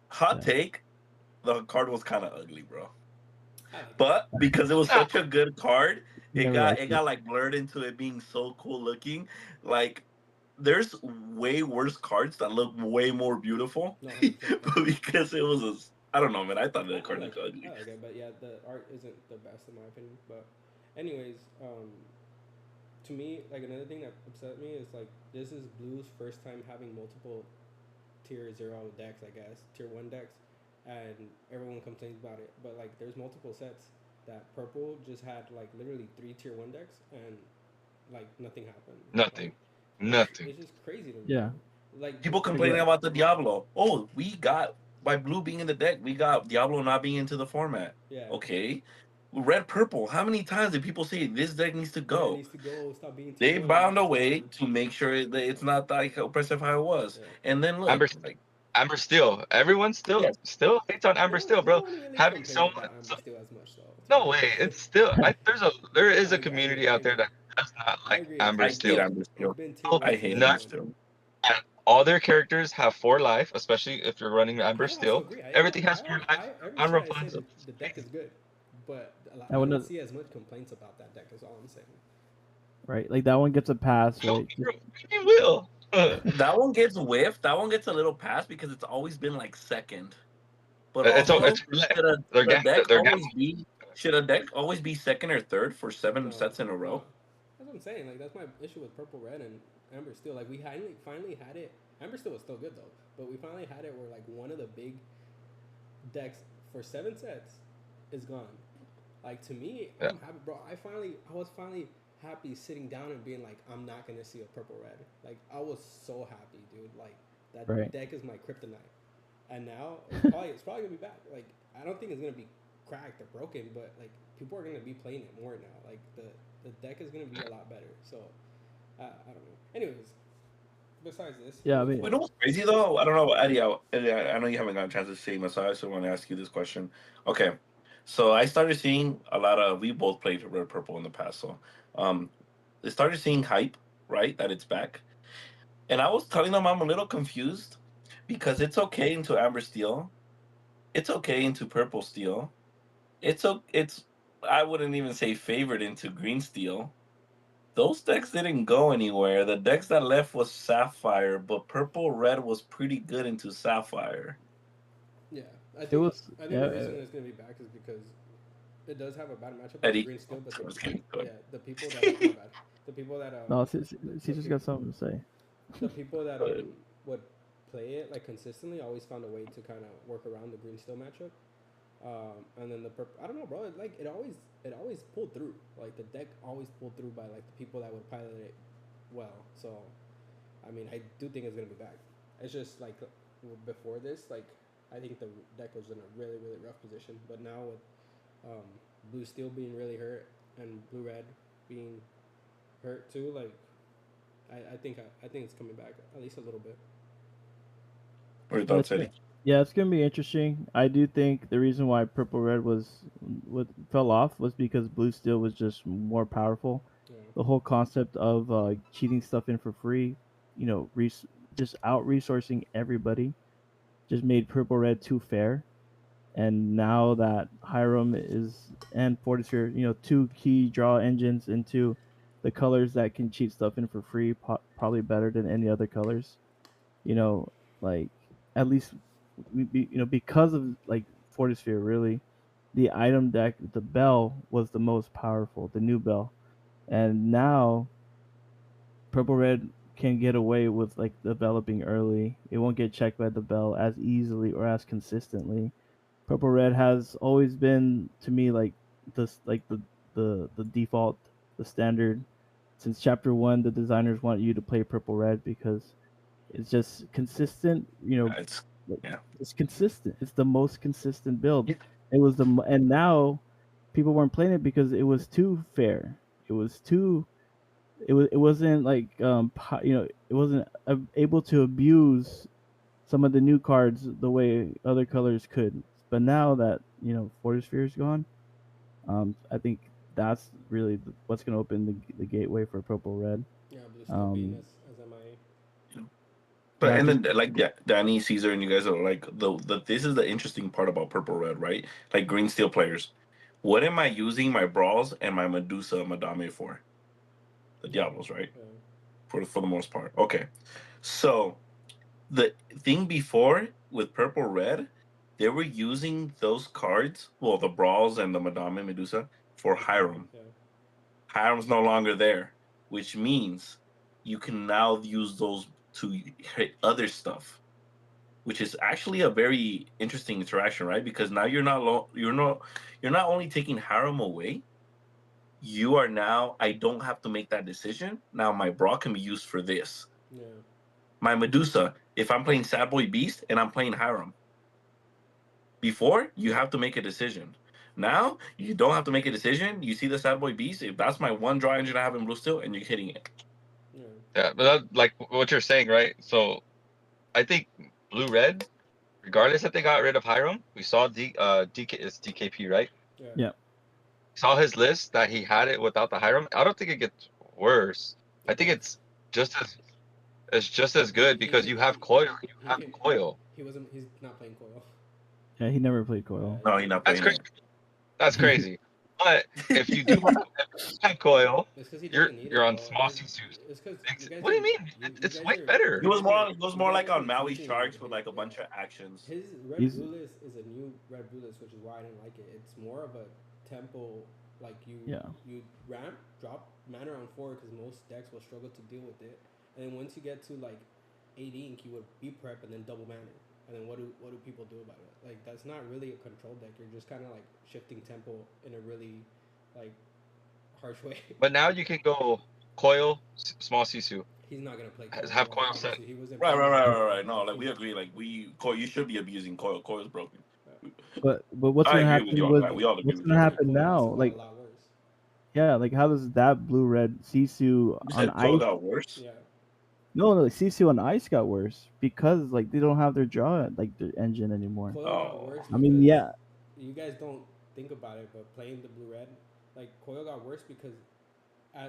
Speaker 3: Hot
Speaker 4: Yeah.
Speaker 3: take. The card was kind of ugly, bro.
Speaker 2: I like it.
Speaker 3: But because it was such a good card, it
Speaker 4: Never
Speaker 3: got
Speaker 4: liked
Speaker 3: it got like blurred into it being so cool looking. Like there's way worse cards that look way more beautiful.
Speaker 2: No, 100%.
Speaker 3: But because it was I don't know, man. I thought
Speaker 2: I
Speaker 3: that card
Speaker 2: like
Speaker 3: looked
Speaker 2: it.
Speaker 3: ugly.
Speaker 2: I like it, but yeah, the art isn't the best in my opinion. But, anyways, to me, like another thing that upset me is like this is Blue's first time having multiple tier 0 decks, I guess tier 1 decks, and everyone complains about it. But like there's multiple sets, that purple just had like literally 3 tier 1 decks and like nothing happened.
Speaker 1: Nothing.
Speaker 2: Like
Speaker 1: Nothing.
Speaker 2: it's just crazy to me.
Speaker 4: Yeah.
Speaker 2: Like
Speaker 3: People
Speaker 4: Like,
Speaker 3: complaining about the Diablo. Oh, we got by blue being in the deck, we got Diablo not being into the format.
Speaker 2: yeah,
Speaker 3: Okay. Red purple. How many times did people say this deck needs to
Speaker 2: yeah, it
Speaker 3: go?
Speaker 2: needs to go. Stop being tier
Speaker 3: They
Speaker 2: one.
Speaker 3: found a way to make sure that it's not like oppressive how it was.
Speaker 2: Yeah.
Speaker 3: And then look,
Speaker 1: Amber,
Speaker 3: like
Speaker 1: Amber Steel. Everyone
Speaker 3: yes,
Speaker 1: still hates on Amber
Speaker 2: No,
Speaker 1: Steel,
Speaker 2: no
Speaker 1: bro.
Speaker 2: one really
Speaker 1: Having
Speaker 2: complains
Speaker 1: so
Speaker 2: about
Speaker 1: much.
Speaker 2: Amber Steel as much, though. To be
Speaker 1: No way.
Speaker 2: honest.
Speaker 1: It's still. There
Speaker 2: No,
Speaker 1: is
Speaker 2: I
Speaker 1: a
Speaker 2: agree. I agree.
Speaker 1: community
Speaker 2: I
Speaker 1: out there
Speaker 2: agree.
Speaker 1: that does not
Speaker 2: I
Speaker 1: like
Speaker 2: agree.
Speaker 1: Amber
Speaker 3: I hate
Speaker 1: Steel.
Speaker 3: Amber
Speaker 2: It's
Speaker 3: Steel.
Speaker 2: been tier
Speaker 1: Oh,
Speaker 2: one
Speaker 3: I
Speaker 2: since
Speaker 3: hate
Speaker 2: day
Speaker 3: Amber
Speaker 1: not.
Speaker 2: one.
Speaker 3: Steel.
Speaker 1: And all their characters have 4 life, especially if you're running Amber
Speaker 2: I also
Speaker 1: Steel.
Speaker 2: agree.
Speaker 1: Everything has 4 life.
Speaker 2: Every
Speaker 1: On
Speaker 2: shit I say,
Speaker 1: replies.
Speaker 2: the deck is good, but
Speaker 4: I
Speaker 2: I
Speaker 4: would
Speaker 2: don't
Speaker 4: not,
Speaker 2: see as much complaints about that deck. Is all I'm saying.
Speaker 4: right? Like that one gets a pass, right? Just,
Speaker 1: You will.
Speaker 3: That one gets whiffed. That one gets a little pass because it's always been like second. But
Speaker 1: It's all.
Speaker 3: also,
Speaker 1: It's roulette.
Speaker 3: should a,
Speaker 1: They're
Speaker 3: the
Speaker 1: gambling.
Speaker 3: deck
Speaker 1: They're
Speaker 3: always
Speaker 1: gambling.
Speaker 3: be should a deck always be second or third for 7
Speaker 2: No,
Speaker 3: sets in a
Speaker 2: no.
Speaker 3: row?
Speaker 2: That's what I'm saying. Like that's my issue with purple red and Amber Steel. Like we finally had it. Amber Steel was still good though, but we finally had it where like one of the big decks for 7 sets is gone. Like to me,
Speaker 1: Yeah.
Speaker 2: I'm happy, bro. I was finally happy sitting down and being like, I'm not gonna see a purple red. Like I was so happy, dude. Like that
Speaker 4: Right.
Speaker 2: deck is my kryptonite. And now it's probably gonna be back. Like I don't think it's gonna be cracked or broken, but like people are gonna be playing it more now. Like the deck is gonna be a lot better. So I don't know. Anyways, besides this,
Speaker 4: yeah, I mean,
Speaker 3: You know what's crazy though? I don't know, Eddie. I know you haven't gotten a chance to see my side, so I want to ask you this question. Okay, so I started seeing a lot of. We both played red purple in the past, so um, I started seeing hype, right? That it's back, and I was telling them I'm a little confused because it's okay into amber steel, it's okay into purple steel, it's I wouldn't even say favorite into green steel. Those decks didn't go anywhere. The decks that left was Sapphire, but Purple Red was pretty good into Sapphire.
Speaker 2: yeah,
Speaker 4: it was,
Speaker 2: I think
Speaker 4: yeah,
Speaker 2: the reason it's gonna be back is because it does have a bad matchup with
Speaker 3: Eddie,
Speaker 2: green steel, but
Speaker 3: I'm just kidding. Go
Speaker 2: yeah, the people that my bad, the people that
Speaker 4: no,
Speaker 2: the
Speaker 4: Caesar's got
Speaker 2: people
Speaker 4: something to say.
Speaker 2: the people that
Speaker 3: ahead.
Speaker 2: would play it like consistently always found a way to kind of work around the green steel matchup. And then the I don't know, bro. It always pulled through. Like the deck always pulled through by like the people that would pilot it well. So, I mean, I do think it's gonna be back. It's just like before this, like I think the deck was in a really rough position. But now with um, blue steel being really hurt and blue red being hurt too, like I think it's coming back at least a little bit.
Speaker 3: What are your
Speaker 4: Yeah,
Speaker 3: thoughts, Eddie?
Speaker 4: yeah, it's gonna be interesting. I do think the reason why purple red was what fell off was because blue steel was just more powerful.
Speaker 2: Yeah,
Speaker 4: The whole concept of cheating stuff in for free, you know, just out resourcing everybody, just made purple red too fair. And now that Hiram is and Fortisphere, you know, two key draw engines into the colors that can cheat stuff in for free, probably better than any other colors. You know, like at least you know, because of like Fortisphere, really, the item deck, the bell was the most powerful, the new bell, and now purple red can get away with like developing early. It won't get checked by the bell as easily or as consistently. Purple red has always been to me like this, like the default, the standard. Since chapter one, the designers want you to play purple red because it's just consistent. You know,
Speaker 3: It's
Speaker 4: like,
Speaker 3: yeah.
Speaker 4: it's consistent. It's the most consistent build.
Speaker 3: Yeah.
Speaker 4: It was and now people weren't playing it because it was too fair. It was too. It wasn't like you know, it wasn't able to abuse some of the new cards the way other colors could. But now that you know Fortisphere is gone, I think that's really what's going to open the gateway for purple red.
Speaker 2: yeah, blue steel being
Speaker 4: Um,
Speaker 2: as MIA.
Speaker 3: But
Speaker 4: yeah,
Speaker 3: and
Speaker 4: because
Speaker 3: then like Danny, Caesar, and you guys are like the this is the interesting part about purple red, right? Like green steel players. What am I using my brawls and my Medusa Madame for? The
Speaker 2: Yeah,
Speaker 3: Diablos, right?
Speaker 2: yeah,
Speaker 3: For the most part. Okay. So the thing before with purple red, they were using those cards, well, the brawls and the Madame Medusa, for Hiram.
Speaker 2: yeah.
Speaker 3: Hiram's no longer there, which means you can now use those to hit other stuff, which is actually a very interesting interaction, right? Because now you're not only taking harem away, you are now, I don't have to make that decision. Now my bra can be used for this.
Speaker 2: Yeah.
Speaker 3: My Medusa, if I'm playing Sad Boy Beast and I'm playing harem, before you have to make a decision. Now you don't have to make a decision. You see the Sad Boy Beast. If that's my one draw engine I have in blue still, and you're hitting it.
Speaker 2: Yeah.
Speaker 1: Yeah, but that, like what you're saying, right? So I think blue red, regardless if they got rid of Hiram, we saw DK is DKP, right?
Speaker 2: Yeah.
Speaker 4: Yeah.
Speaker 1: Saw his list that he had it without the Hiram. I don't think it gets worse. I think it's just as good because you have coil. You have coil.
Speaker 2: He's not playing coil.
Speaker 4: Yeah, he never played coil.
Speaker 3: No, he's not
Speaker 1: That's
Speaker 3: playing
Speaker 1: crazy. That's crazy. But if you do have coil,
Speaker 2: It's 'cause he
Speaker 1: you're
Speaker 2: doesn't need
Speaker 1: you're
Speaker 2: it,
Speaker 1: on
Speaker 2: though.
Speaker 1: small CSUs.
Speaker 2: It's 'cause you guys
Speaker 1: What do you
Speaker 2: are-
Speaker 1: mean?
Speaker 2: you
Speaker 1: It's
Speaker 2: guys
Speaker 1: way
Speaker 2: are-
Speaker 1: better.
Speaker 3: It was more
Speaker 2: you
Speaker 3: like
Speaker 2: guys
Speaker 3: on
Speaker 2: are
Speaker 3: Maui's
Speaker 2: confusing
Speaker 3: charts with
Speaker 2: his-
Speaker 3: like a bunch of actions.
Speaker 2: His red
Speaker 4: He's-
Speaker 2: blue list is a new red blue list, which is why I didn't like it. It's more of a tempo, like you ramp, drop mana on 4 because most decks will struggle to deal with it. And then once you get to like 8 ink, you would be prep and then double mana. And then what do people do about it? Like that's not really a control deck. You're just kind of like shifting tempo in a really like harsh way.
Speaker 1: But now you can go coil, small Sisu.
Speaker 2: He's not gonna play.
Speaker 1: Have coil set.
Speaker 2: He wasn't
Speaker 3: Right. No, like we agree. Like coil, you should be abusing coil. Coil is broken.
Speaker 4: But what's
Speaker 3: I
Speaker 4: gonna
Speaker 3: agree with
Speaker 4: happen
Speaker 3: you on that. We all agree
Speaker 4: what's
Speaker 3: with
Speaker 4: gonna
Speaker 3: you.
Speaker 4: happen now? Like, yeah, like how does that blue red Sisu
Speaker 3: You
Speaker 4: on
Speaker 3: said coil
Speaker 4: ice?
Speaker 3: got worse.
Speaker 2: Yeah.
Speaker 4: No, like Sisu on ice got worse because like they don't have their draw like their engine anymore.
Speaker 2: Coil got worse
Speaker 4: I mean,
Speaker 2: because
Speaker 4: yeah,
Speaker 2: you guys don't think about it, but playing the blue red, like coil got worse because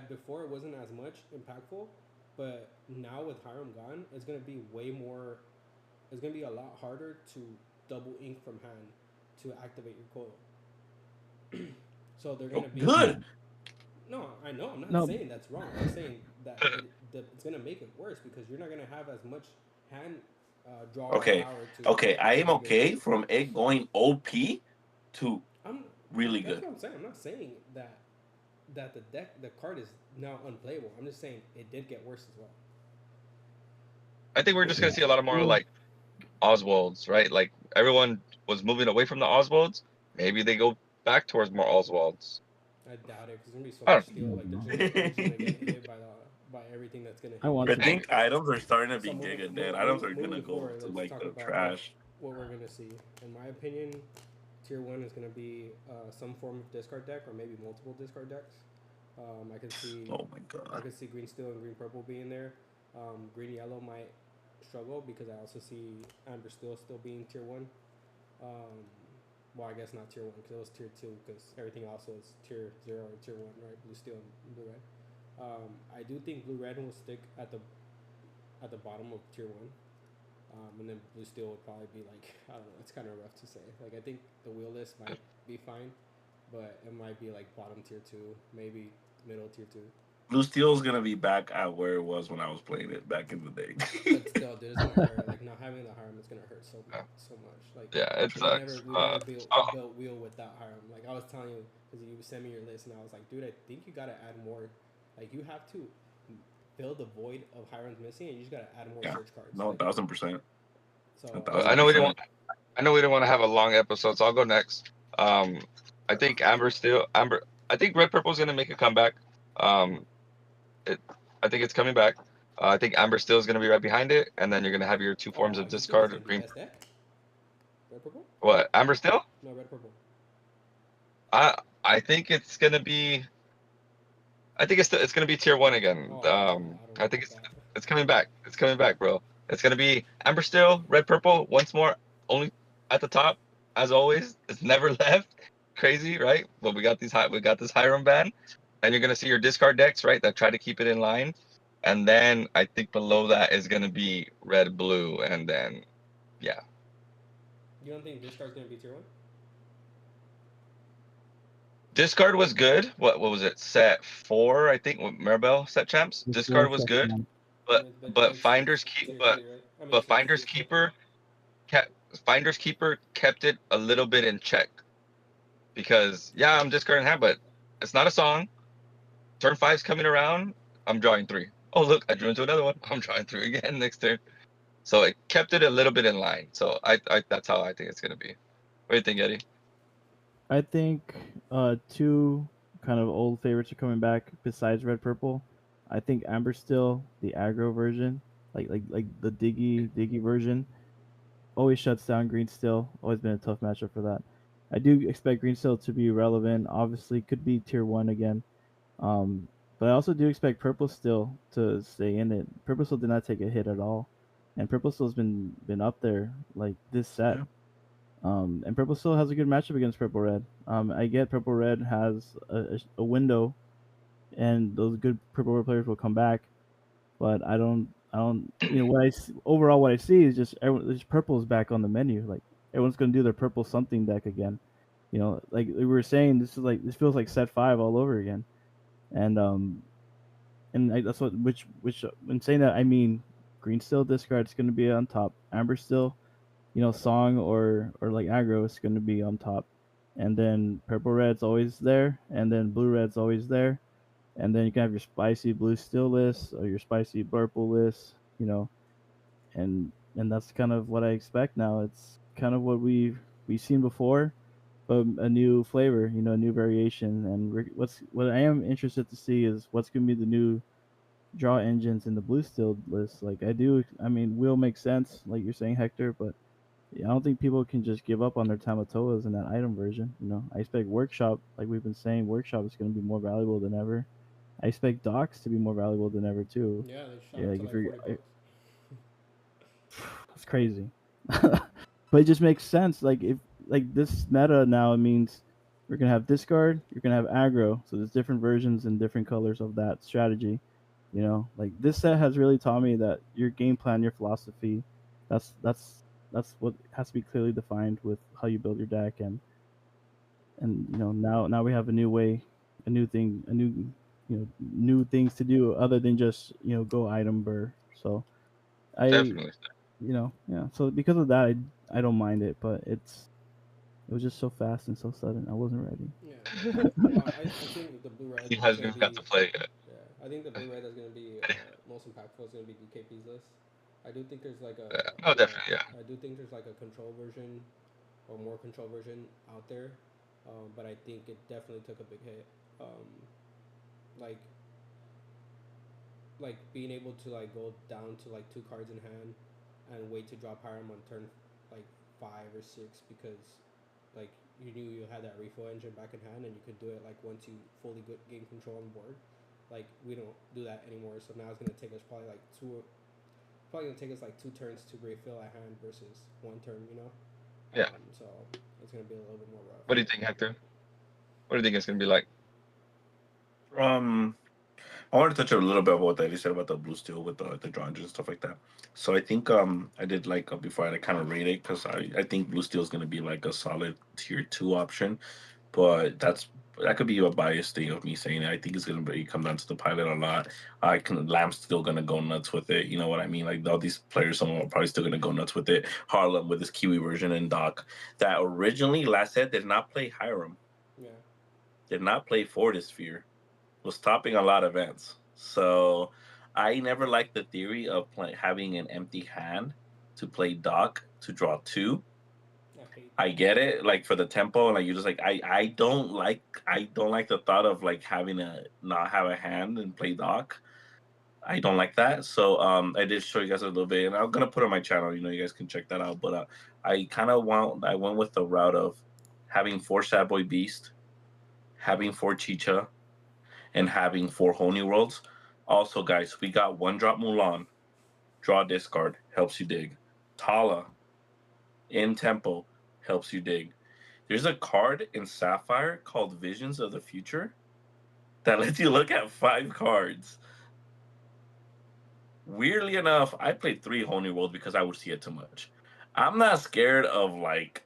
Speaker 2: before it wasn't as much impactful, but now with Hiram gone, it's gonna be way more. It's gonna be a lot harder to double ink from hand to activate your coil. So they're gonna be
Speaker 3: Good.
Speaker 2: No, I know. I'm not
Speaker 4: No.
Speaker 2: saying that's wrong. I'm saying that it's gonna make it worse because you're not gonna have as much hand draw
Speaker 3: Okay.
Speaker 2: power to.
Speaker 3: Okay, I am okay from it going OP to
Speaker 2: I'm
Speaker 3: really
Speaker 2: That's
Speaker 3: good.
Speaker 2: what I'm saying. I'm not saying that the card is now unplayable. I'm just saying it did get worse as well.
Speaker 1: I think we're just gonna see a lot of more like Oswalds, right? Like everyone was moving away from the Oswalds. Maybe they go back towards more Oswalds.
Speaker 2: I doubt it because there's gonna be so
Speaker 1: I
Speaker 2: much
Speaker 1: don't
Speaker 2: steel. Like they're just gonna get hit by everything that's gonna hit.
Speaker 4: I want
Speaker 3: I
Speaker 4: to-
Speaker 3: think items are starting to be
Speaker 2: So moving-
Speaker 3: giga
Speaker 2: moving-
Speaker 3: dead. Items are
Speaker 2: moving
Speaker 3: gonna go
Speaker 2: forward,
Speaker 3: to
Speaker 2: let's
Speaker 3: like
Speaker 2: talk
Speaker 3: the
Speaker 2: about,
Speaker 3: trash.
Speaker 2: What we're gonna see, in my opinion, tier 1 is gonna be some form of discard deck or maybe multiple discard decks. I can see.
Speaker 3: Oh my
Speaker 2: I
Speaker 3: god.
Speaker 2: could see green steel and green purple being there. Green yellow might struggle because I also see amber steel still being tier 1. Well, I guess not tier 1 because it was tier 2 because everything else was tier 0 or tier 1, right? Blue steel and blue red. I do think blue red will stick at the bottom of tier 1. And then blue steel would probably be like, I don't know, it's kind of rough to say. Like I think the wheel list might be fine, but it might be like bottom tier 2, maybe middle tier 2.
Speaker 3: Blue Steel's gonna be back at where it was when I was playing it back in the day.
Speaker 2: But still, dude, it's gonna hurt. Like not having the Hiram is gonna hurt so much. Like
Speaker 1: Yeah, it sucks.
Speaker 2: We never built wheel without Hiram. Like I was telling you, because you sent me your list, and I was like, dude, I think you gotta add more. Like you have to fill the void of Hiram's missing, and you just gotta add more search cards.
Speaker 3: No,
Speaker 2: like,
Speaker 3: 1000%.
Speaker 2: So
Speaker 1: I know we didn't want. I know we didn't want to have a long episode, so I'll go next. I think Amber. I think Red Purple is gonna make a comeback. I think it's coming back. I think Amber Steel is gonna be right behind it, and then you're gonna have your two forms of discard. Green.
Speaker 2: Red purple?
Speaker 1: What? Amber Steel?
Speaker 2: No, red purple.
Speaker 1: I think it's gonna be. I think it's gonna be tier 1 again. I think it's coming back. It's coming back, bro. It's gonna be Amber Steel, Red Purple once more, only at the top as always. It's never left. Crazy, right? But we got this Hiram ban, and you're gonna see your discard decks, right, that try to keep it in line. And then I think below that is gonna be red, blue, and then yeah.
Speaker 2: You don't think discard's gonna be tier 1?
Speaker 1: Discard was good. What was it? Set 4, I think. With Maribel set champs. Discard was good, but Finders Keeper kept it a little bit in check. Because yeah, I'm discarding hand, but it's not a song. Turn 5's coming around. I'm drawing 3. Oh look, I drew into another one. I'm drawing 3 again next turn. So it kept it a little bit in line. So I that's how I think it's gonna be. What do you think, Eddie?
Speaker 4: I think two kind of old favorites are coming back besides red purple. I think amber still the aggro version, like the diggy version, always shuts down green still. Always been a tough matchup for that. I do expect green still to be relevant. Obviously, could be tier one again. Um, but I also do expect purple still to stay in it. Purple still did not take a hit at all, and purple still's been up there like this set.
Speaker 3: Yeah.
Speaker 4: And purple still has a good matchup against purple red. I get purple red has a window, and those good purple red players will come back. But I don't. Overall what I see is just everyone. Just purple is back on the menu. Like everyone's gonna do their purple something deck again. Like we were saying, this feels like set five all over again. And that's what which when saying that I mean green still discard is gonna be on top. Amber still, song or like aggro is going to be on top, and then purple red's always there, and then blue red's always there, and then you can have your spicy blue still list or your spicy purple list, and that's kind of what I expect now. It's kind of what we've seen before, but a new flavor, a new variation. And what I am interested to see is what's going to be the new draw engines in the blue still list. Like I mean, will make sense, like you're saying, Hector, but I don't think people can just give up on their Tamatoas in that item version. I expect Workshop, like we've been saying, Workshop is going to be more valuable than ever. I expect Docks to be more valuable than ever too.
Speaker 2: Yeah, they shot
Speaker 4: Yeah,
Speaker 2: up
Speaker 4: like
Speaker 2: to
Speaker 4: if
Speaker 2: like
Speaker 4: you're,
Speaker 2: 40 bucks.
Speaker 4: it's crazy, but it just makes sense. Like if like this meta now, it means we're gonna have discard, you're gonna have aggro. So there's different versions and different colors of that strategy. Like this set has really taught me that your game plan, your philosophy, that's that's that's what has to be clearly defined with how you build your deck. And now we have a new way, a new thing, a new things to do other than just go item burr. So I
Speaker 1: Definitely.
Speaker 4: yeah. So because of that, I don't mind it, but it was just so fast and so sudden. I wasn't ready.
Speaker 2: Yeah. I think the blue red
Speaker 1: He
Speaker 2: is
Speaker 1: hasn't
Speaker 2: gonna
Speaker 1: even got
Speaker 2: be.
Speaker 1: to play yet.
Speaker 2: Yeah, I think the blue red is gonna be most impactful is gonna be DKP's list. I do think there's like
Speaker 1: Yeah. No, definitely, yeah.
Speaker 2: I do think there's like a control version or more control version out there, but I think it definitely took a big hit. Like being able to like go down to like two cards in hand and wait to drop Hiram on turn like 5 or 6 because like you knew you had that refill engine back in hand and you could do it like once you fully gain control on board. Like we don't do that anymore, so now it's gonna take us probably gonna take us like 2 turns to refill a hand versus 1 turn.
Speaker 1: Yeah.
Speaker 2: So it's gonna be a little bit more rough.
Speaker 1: What do you think, Hector? What do you think it's gonna be like?
Speaker 3: I want to touch a little bit about what Eddie said about the blue steel with the draw engine and stuff like that. So I think I did like before I kind of rate it because I think blue steel is going to be like a solid tier 2 option, but that could be a biased thing of me saying it. I think it's going to come down to the pilot a lot. Lamb's still going to go nuts with it. You know what I mean? Like all these players, some of them are probably still going to go nuts with it. Harlem with his Kiwi version and Doc that originally last set did not play Hiram,
Speaker 2: Yeah.
Speaker 3: did not play Fortisphere, was topping a lot of events. So I never liked the theory of having an empty hand to play Doc to draw 2. I get it, like for the tempo, like you just like I don't like the thought of like having to not have a hand and play Doc. I don't like that. So I did show you guys a little bit, and I'm gonna put it on my channel. You guys can check that out. But I went with the route of having 4 Sad Boy Beast, having 4 Chicha, and having 4 whole new worlds. Also, guys, we got 1-drop Mulan, draw discard, helps you dig. Tala, in tempo, helps you dig. There's a card in Sapphire called Visions of the Future that lets you look at 5 cards. Weirdly enough, I played 3 whole new worlds because I would see it too much. I'm not scared of like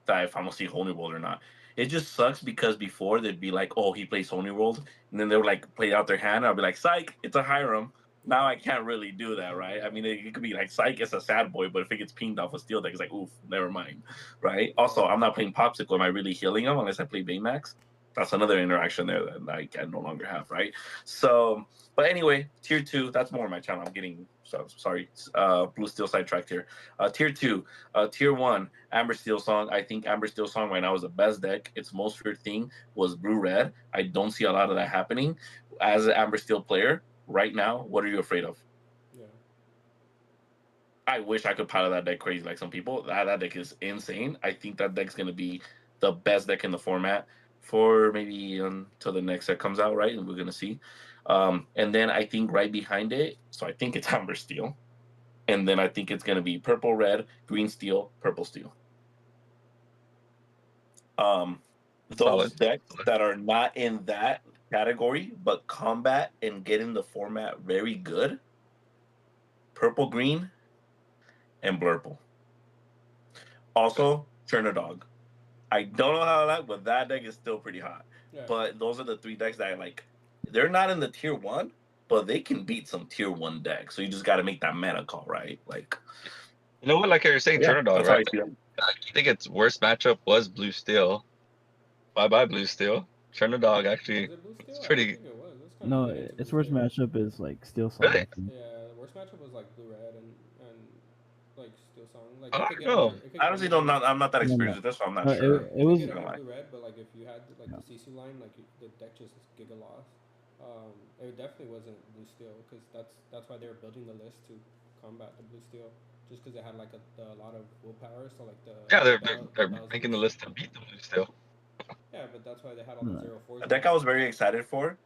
Speaker 3: that if I'm gonna see whole new world or not. It just sucks because before they'd be like, "Oh, he plays Sony World," and then they would like play out their hand. And I'll be like, "Psych, it's a Hiram." Now I can't really do that, right? I mean, it could be like, "Psych, it's a sad boy," but if it gets pinged off a steel deck, it's like, "Oof, never mind," right? Also, I'm not playing Popsicle. Am I really healing him unless I play Baymax? that's another interaction there that I no longer have, right? So, but anyway, tier 2, that's more my channel. I'm getting sorry, Blue Steel sidetracked here. Tier 2, tier 1, Amber Steel Song. I think Amber Steel Song right now is the best deck. Its most feared thing was Blue Red. I don't see a lot of that happening. As an Amber Steel player right now, what are you afraid of?
Speaker 2: Yeah.
Speaker 3: I wish I could pilot that deck crazy like some people. That deck is insane. I think that deck's gonna be the best deck in the format for maybe until the next set comes out, right? And we're gonna see. And then I think right behind it, so I think it's Amber Steel, and then I think it's gonna be purple, red, green steel, purple steel. Those
Speaker 1: Solid.
Speaker 3: decks that are not in that category but combat and get in the format very good. Purple, green, and blurple. Also, Turner Dog. I don't know how that, but that deck is still pretty hot.
Speaker 2: Yeah.
Speaker 3: But those are the 3 decks that I like. They're not in the tier 1, but they can beat some tier 1 decks. So you just got to make that meta call, right? Like,
Speaker 1: You know what? Like you're saying,
Speaker 3: yeah,
Speaker 1: Turner Dog,
Speaker 3: that's how I
Speaker 1: right?
Speaker 3: see it.
Speaker 1: I think its worst matchup was Blue Steel. Bye Blue Steel. Turner Dog actually.
Speaker 2: Was it Blue Steel?
Speaker 1: It's
Speaker 2: I
Speaker 1: pretty.
Speaker 2: don't think it was. It was kind
Speaker 4: No,
Speaker 2: of mid into
Speaker 4: its
Speaker 2: Blue
Speaker 4: worst
Speaker 2: Steel.
Speaker 4: matchup is like Steel Song.
Speaker 1: Really?
Speaker 4: I think.
Speaker 2: Yeah, the worst matchup was like Blue Red and like Steel Song. Like
Speaker 1: I
Speaker 2: it
Speaker 1: don't
Speaker 2: could get
Speaker 1: know.
Speaker 2: under. It could
Speaker 3: I
Speaker 2: get
Speaker 3: honestly
Speaker 2: under
Speaker 3: I'm not that
Speaker 4: No,
Speaker 3: experienced
Speaker 4: no.
Speaker 3: with this, so I'm not
Speaker 4: No,
Speaker 3: sure.
Speaker 4: it was.
Speaker 2: get
Speaker 3: Am
Speaker 2: under
Speaker 3: I?
Speaker 2: Blue Red, but like if you had like
Speaker 4: No.
Speaker 2: the CC line, like the deck just giga loss. It definitely wasn't Blue Steel because that's why they were building the list to combat the Blue Steel, just because it had like a lot of willpower. So like the
Speaker 1: Yeah, they're
Speaker 2: bells
Speaker 1: making
Speaker 2: and
Speaker 1: the list to beat the Blue Steel.
Speaker 2: Yeah, but that's why they had all
Speaker 4: No.
Speaker 2: the 0-4s.
Speaker 3: A deck I was very excited for.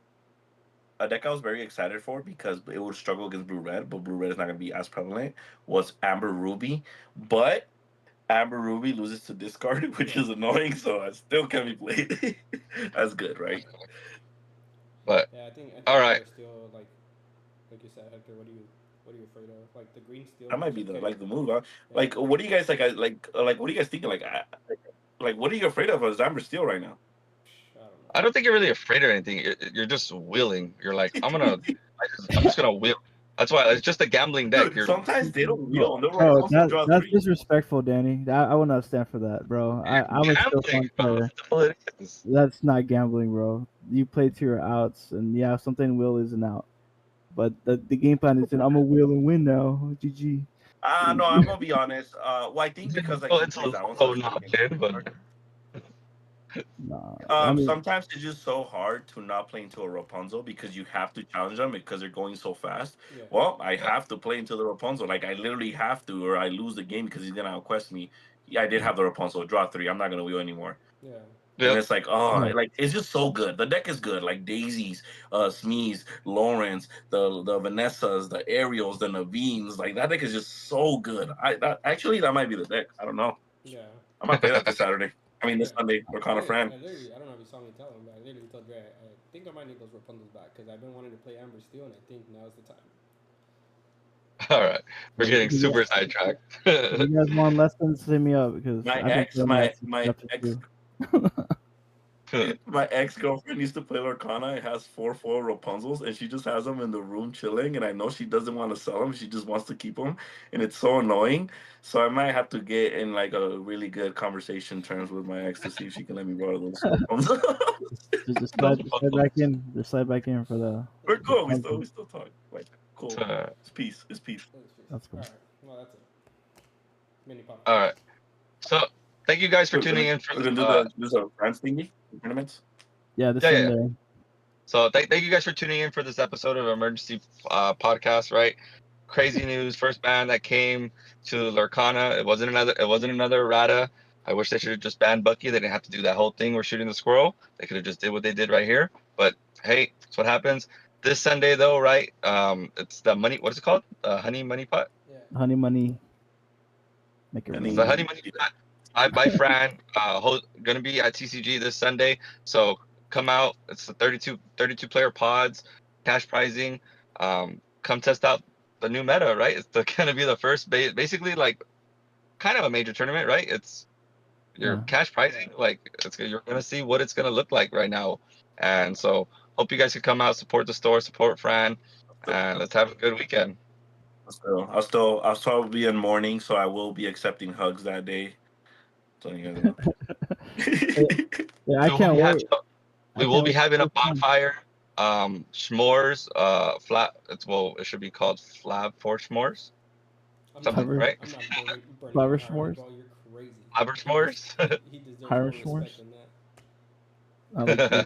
Speaker 3: A deck I was very excited for because it would struggle against Blue Red, but Blue Red is not going to be as prevalent. Was Amber Ruby, but Amber Ruby loses to discard, which is annoying, so it still can be played. That's good, right?
Speaker 1: But
Speaker 2: Yeah, I think
Speaker 1: all right.
Speaker 2: Amber Steel, like you said, Hector. What are you afraid of? Like the green steel.
Speaker 3: That might
Speaker 2: is
Speaker 3: be the
Speaker 2: okay.
Speaker 3: like the move. Huh?
Speaker 2: Yeah.
Speaker 3: Like, what do you guys like? What are you guys thinking? Like, what are you afraid of as Amber Steel right now?
Speaker 2: I don't know.
Speaker 1: I don't think you're really afraid of anything. You're just willing. You're like, I'm just gonna will. That's why it's just a gambling deck.
Speaker 3: Dude,
Speaker 1: You're
Speaker 3: sometimes they don't wheel. They'll
Speaker 4: Bro,
Speaker 3: also draw
Speaker 4: that's
Speaker 3: 3.
Speaker 4: disrespectable, Danny. I will not stand for that, bro. I'm a Steel Song
Speaker 1: gambling, bro.
Speaker 4: player.
Speaker 1: That's all it is.
Speaker 4: That's not gambling, bro. You play to your outs, and yeah, something will is an out. But the game plan is, I'm a wheel and win now. GG.
Speaker 3: No, I'm gonna be honest. Well, I think because like
Speaker 1: Well,
Speaker 3: he
Speaker 1: it's
Speaker 3: plays that one,
Speaker 1: so
Speaker 3: so
Speaker 1: not good, but
Speaker 4: Nah, I mean,
Speaker 3: sometimes it's just so hard to not play into a Rapunzel because you have to challenge them because they're going so fast.
Speaker 2: Yeah.
Speaker 3: Well, I have to play into the Rapunzel. Like I literally have to, or I lose the game because he's gonna outquest me. Yeah, I did have the Rapunzel. Draw 3. I'm not gonna wheel anymore.
Speaker 2: Yeah.
Speaker 3: And it's like, oh,
Speaker 4: Yeah.
Speaker 3: like it's just so good. The deck is good. Like Daisies, Smees, Lawrence, the Vanessas, the Ariels, the Naveen's. Like that deck is just so good. Actually that might be the deck. I don't know.
Speaker 2: Yeah.
Speaker 3: I might play that this Saturday. I mean this Sunday. Lorcana Fran.
Speaker 2: I don't know if you saw me tell him, but I literally told Dre, I think I might need those Rapunzels back because I've been wanting to play Amber Steel, and I think now's the time.
Speaker 1: all right, we're getting super sidetracked.
Speaker 4: If you guys want lessons, hit me up because
Speaker 3: My
Speaker 4: I've been
Speaker 3: ex,
Speaker 4: playing
Speaker 3: my
Speaker 4: that since
Speaker 3: my
Speaker 4: chapter
Speaker 3: ex,
Speaker 4: 2.
Speaker 3: my ex girlfriend used to play Lorcana. It has 4 Rapunzels, and she just has them in the room chilling. And I know she doesn't want to sell them; she just wants to keep them, and it's so annoying. So I might have to get in like a really good conversation terms with my ex to see if she can let me borrow those Rapunzels.
Speaker 4: Just slide back in. Just slide back in for the.
Speaker 3: We're cool. We still talk. Like cool.
Speaker 1: Uh,
Speaker 3: It's peace. It's peace.
Speaker 4: That's cool.
Speaker 2: All right. Well, that's it. Mini pop.
Speaker 1: all right, so thank you guys for tuning in for
Speaker 3: We're gonna do the France thingy tournaments.
Speaker 4: Yeah, this
Speaker 1: Yeah, yeah.
Speaker 4: Sunday.
Speaker 1: So thank you guys for tuning in for this episode of Emergency Podcast. Right, crazy news. First ban that came to Lorcana. It wasn't another Rata. I wish they should have just banned Bucky. They didn't have to do that whole thing. We're shooting the squirrel. They could have just did what they did right here. But hey, that's what happens. This Sunday though, right? It's the money. What is it called? Honey Money Pot.
Speaker 2: Yeah.
Speaker 4: Honey money. Make it
Speaker 3: Honey
Speaker 1: It's
Speaker 4: rain.
Speaker 1: the Honey Money Pot. By Fran. Gonna be at TCG this Sunday. So come out. It's the 32 player pods, cash prizing. Come test out the new meta, right? It's gonna be the first basically like kind of a major tournament, right? It's your
Speaker 4: Yeah.
Speaker 1: cash prizing, like you're gonna see what it's gonna look like right now. And so hope you guys can come out, support the store, support Fran, and let's have a good weekend.
Speaker 3: I'll still be in mourning, so I will be accepting hugs that day. So you guys know.
Speaker 4: Yeah, I
Speaker 1: So
Speaker 4: can't
Speaker 1: we have
Speaker 4: wait.
Speaker 1: We will be having a bonfire. S'mores, it should be called Flab for S'mores. Something, right?
Speaker 2: I'm not burning
Speaker 4: Flower
Speaker 2: your
Speaker 4: s'mores?
Speaker 2: bro. You're crazy.
Speaker 1: Flabber S'mores.
Speaker 2: He deserves
Speaker 4: Hire
Speaker 2: more
Speaker 4: s'mores?
Speaker 2: respect than that.
Speaker 4: That'd be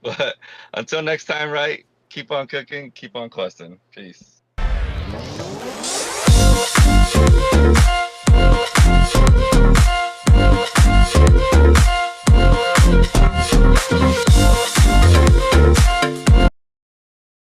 Speaker 4: cool.
Speaker 1: But until next time, right? Keep on cooking, keep on questing. Peace.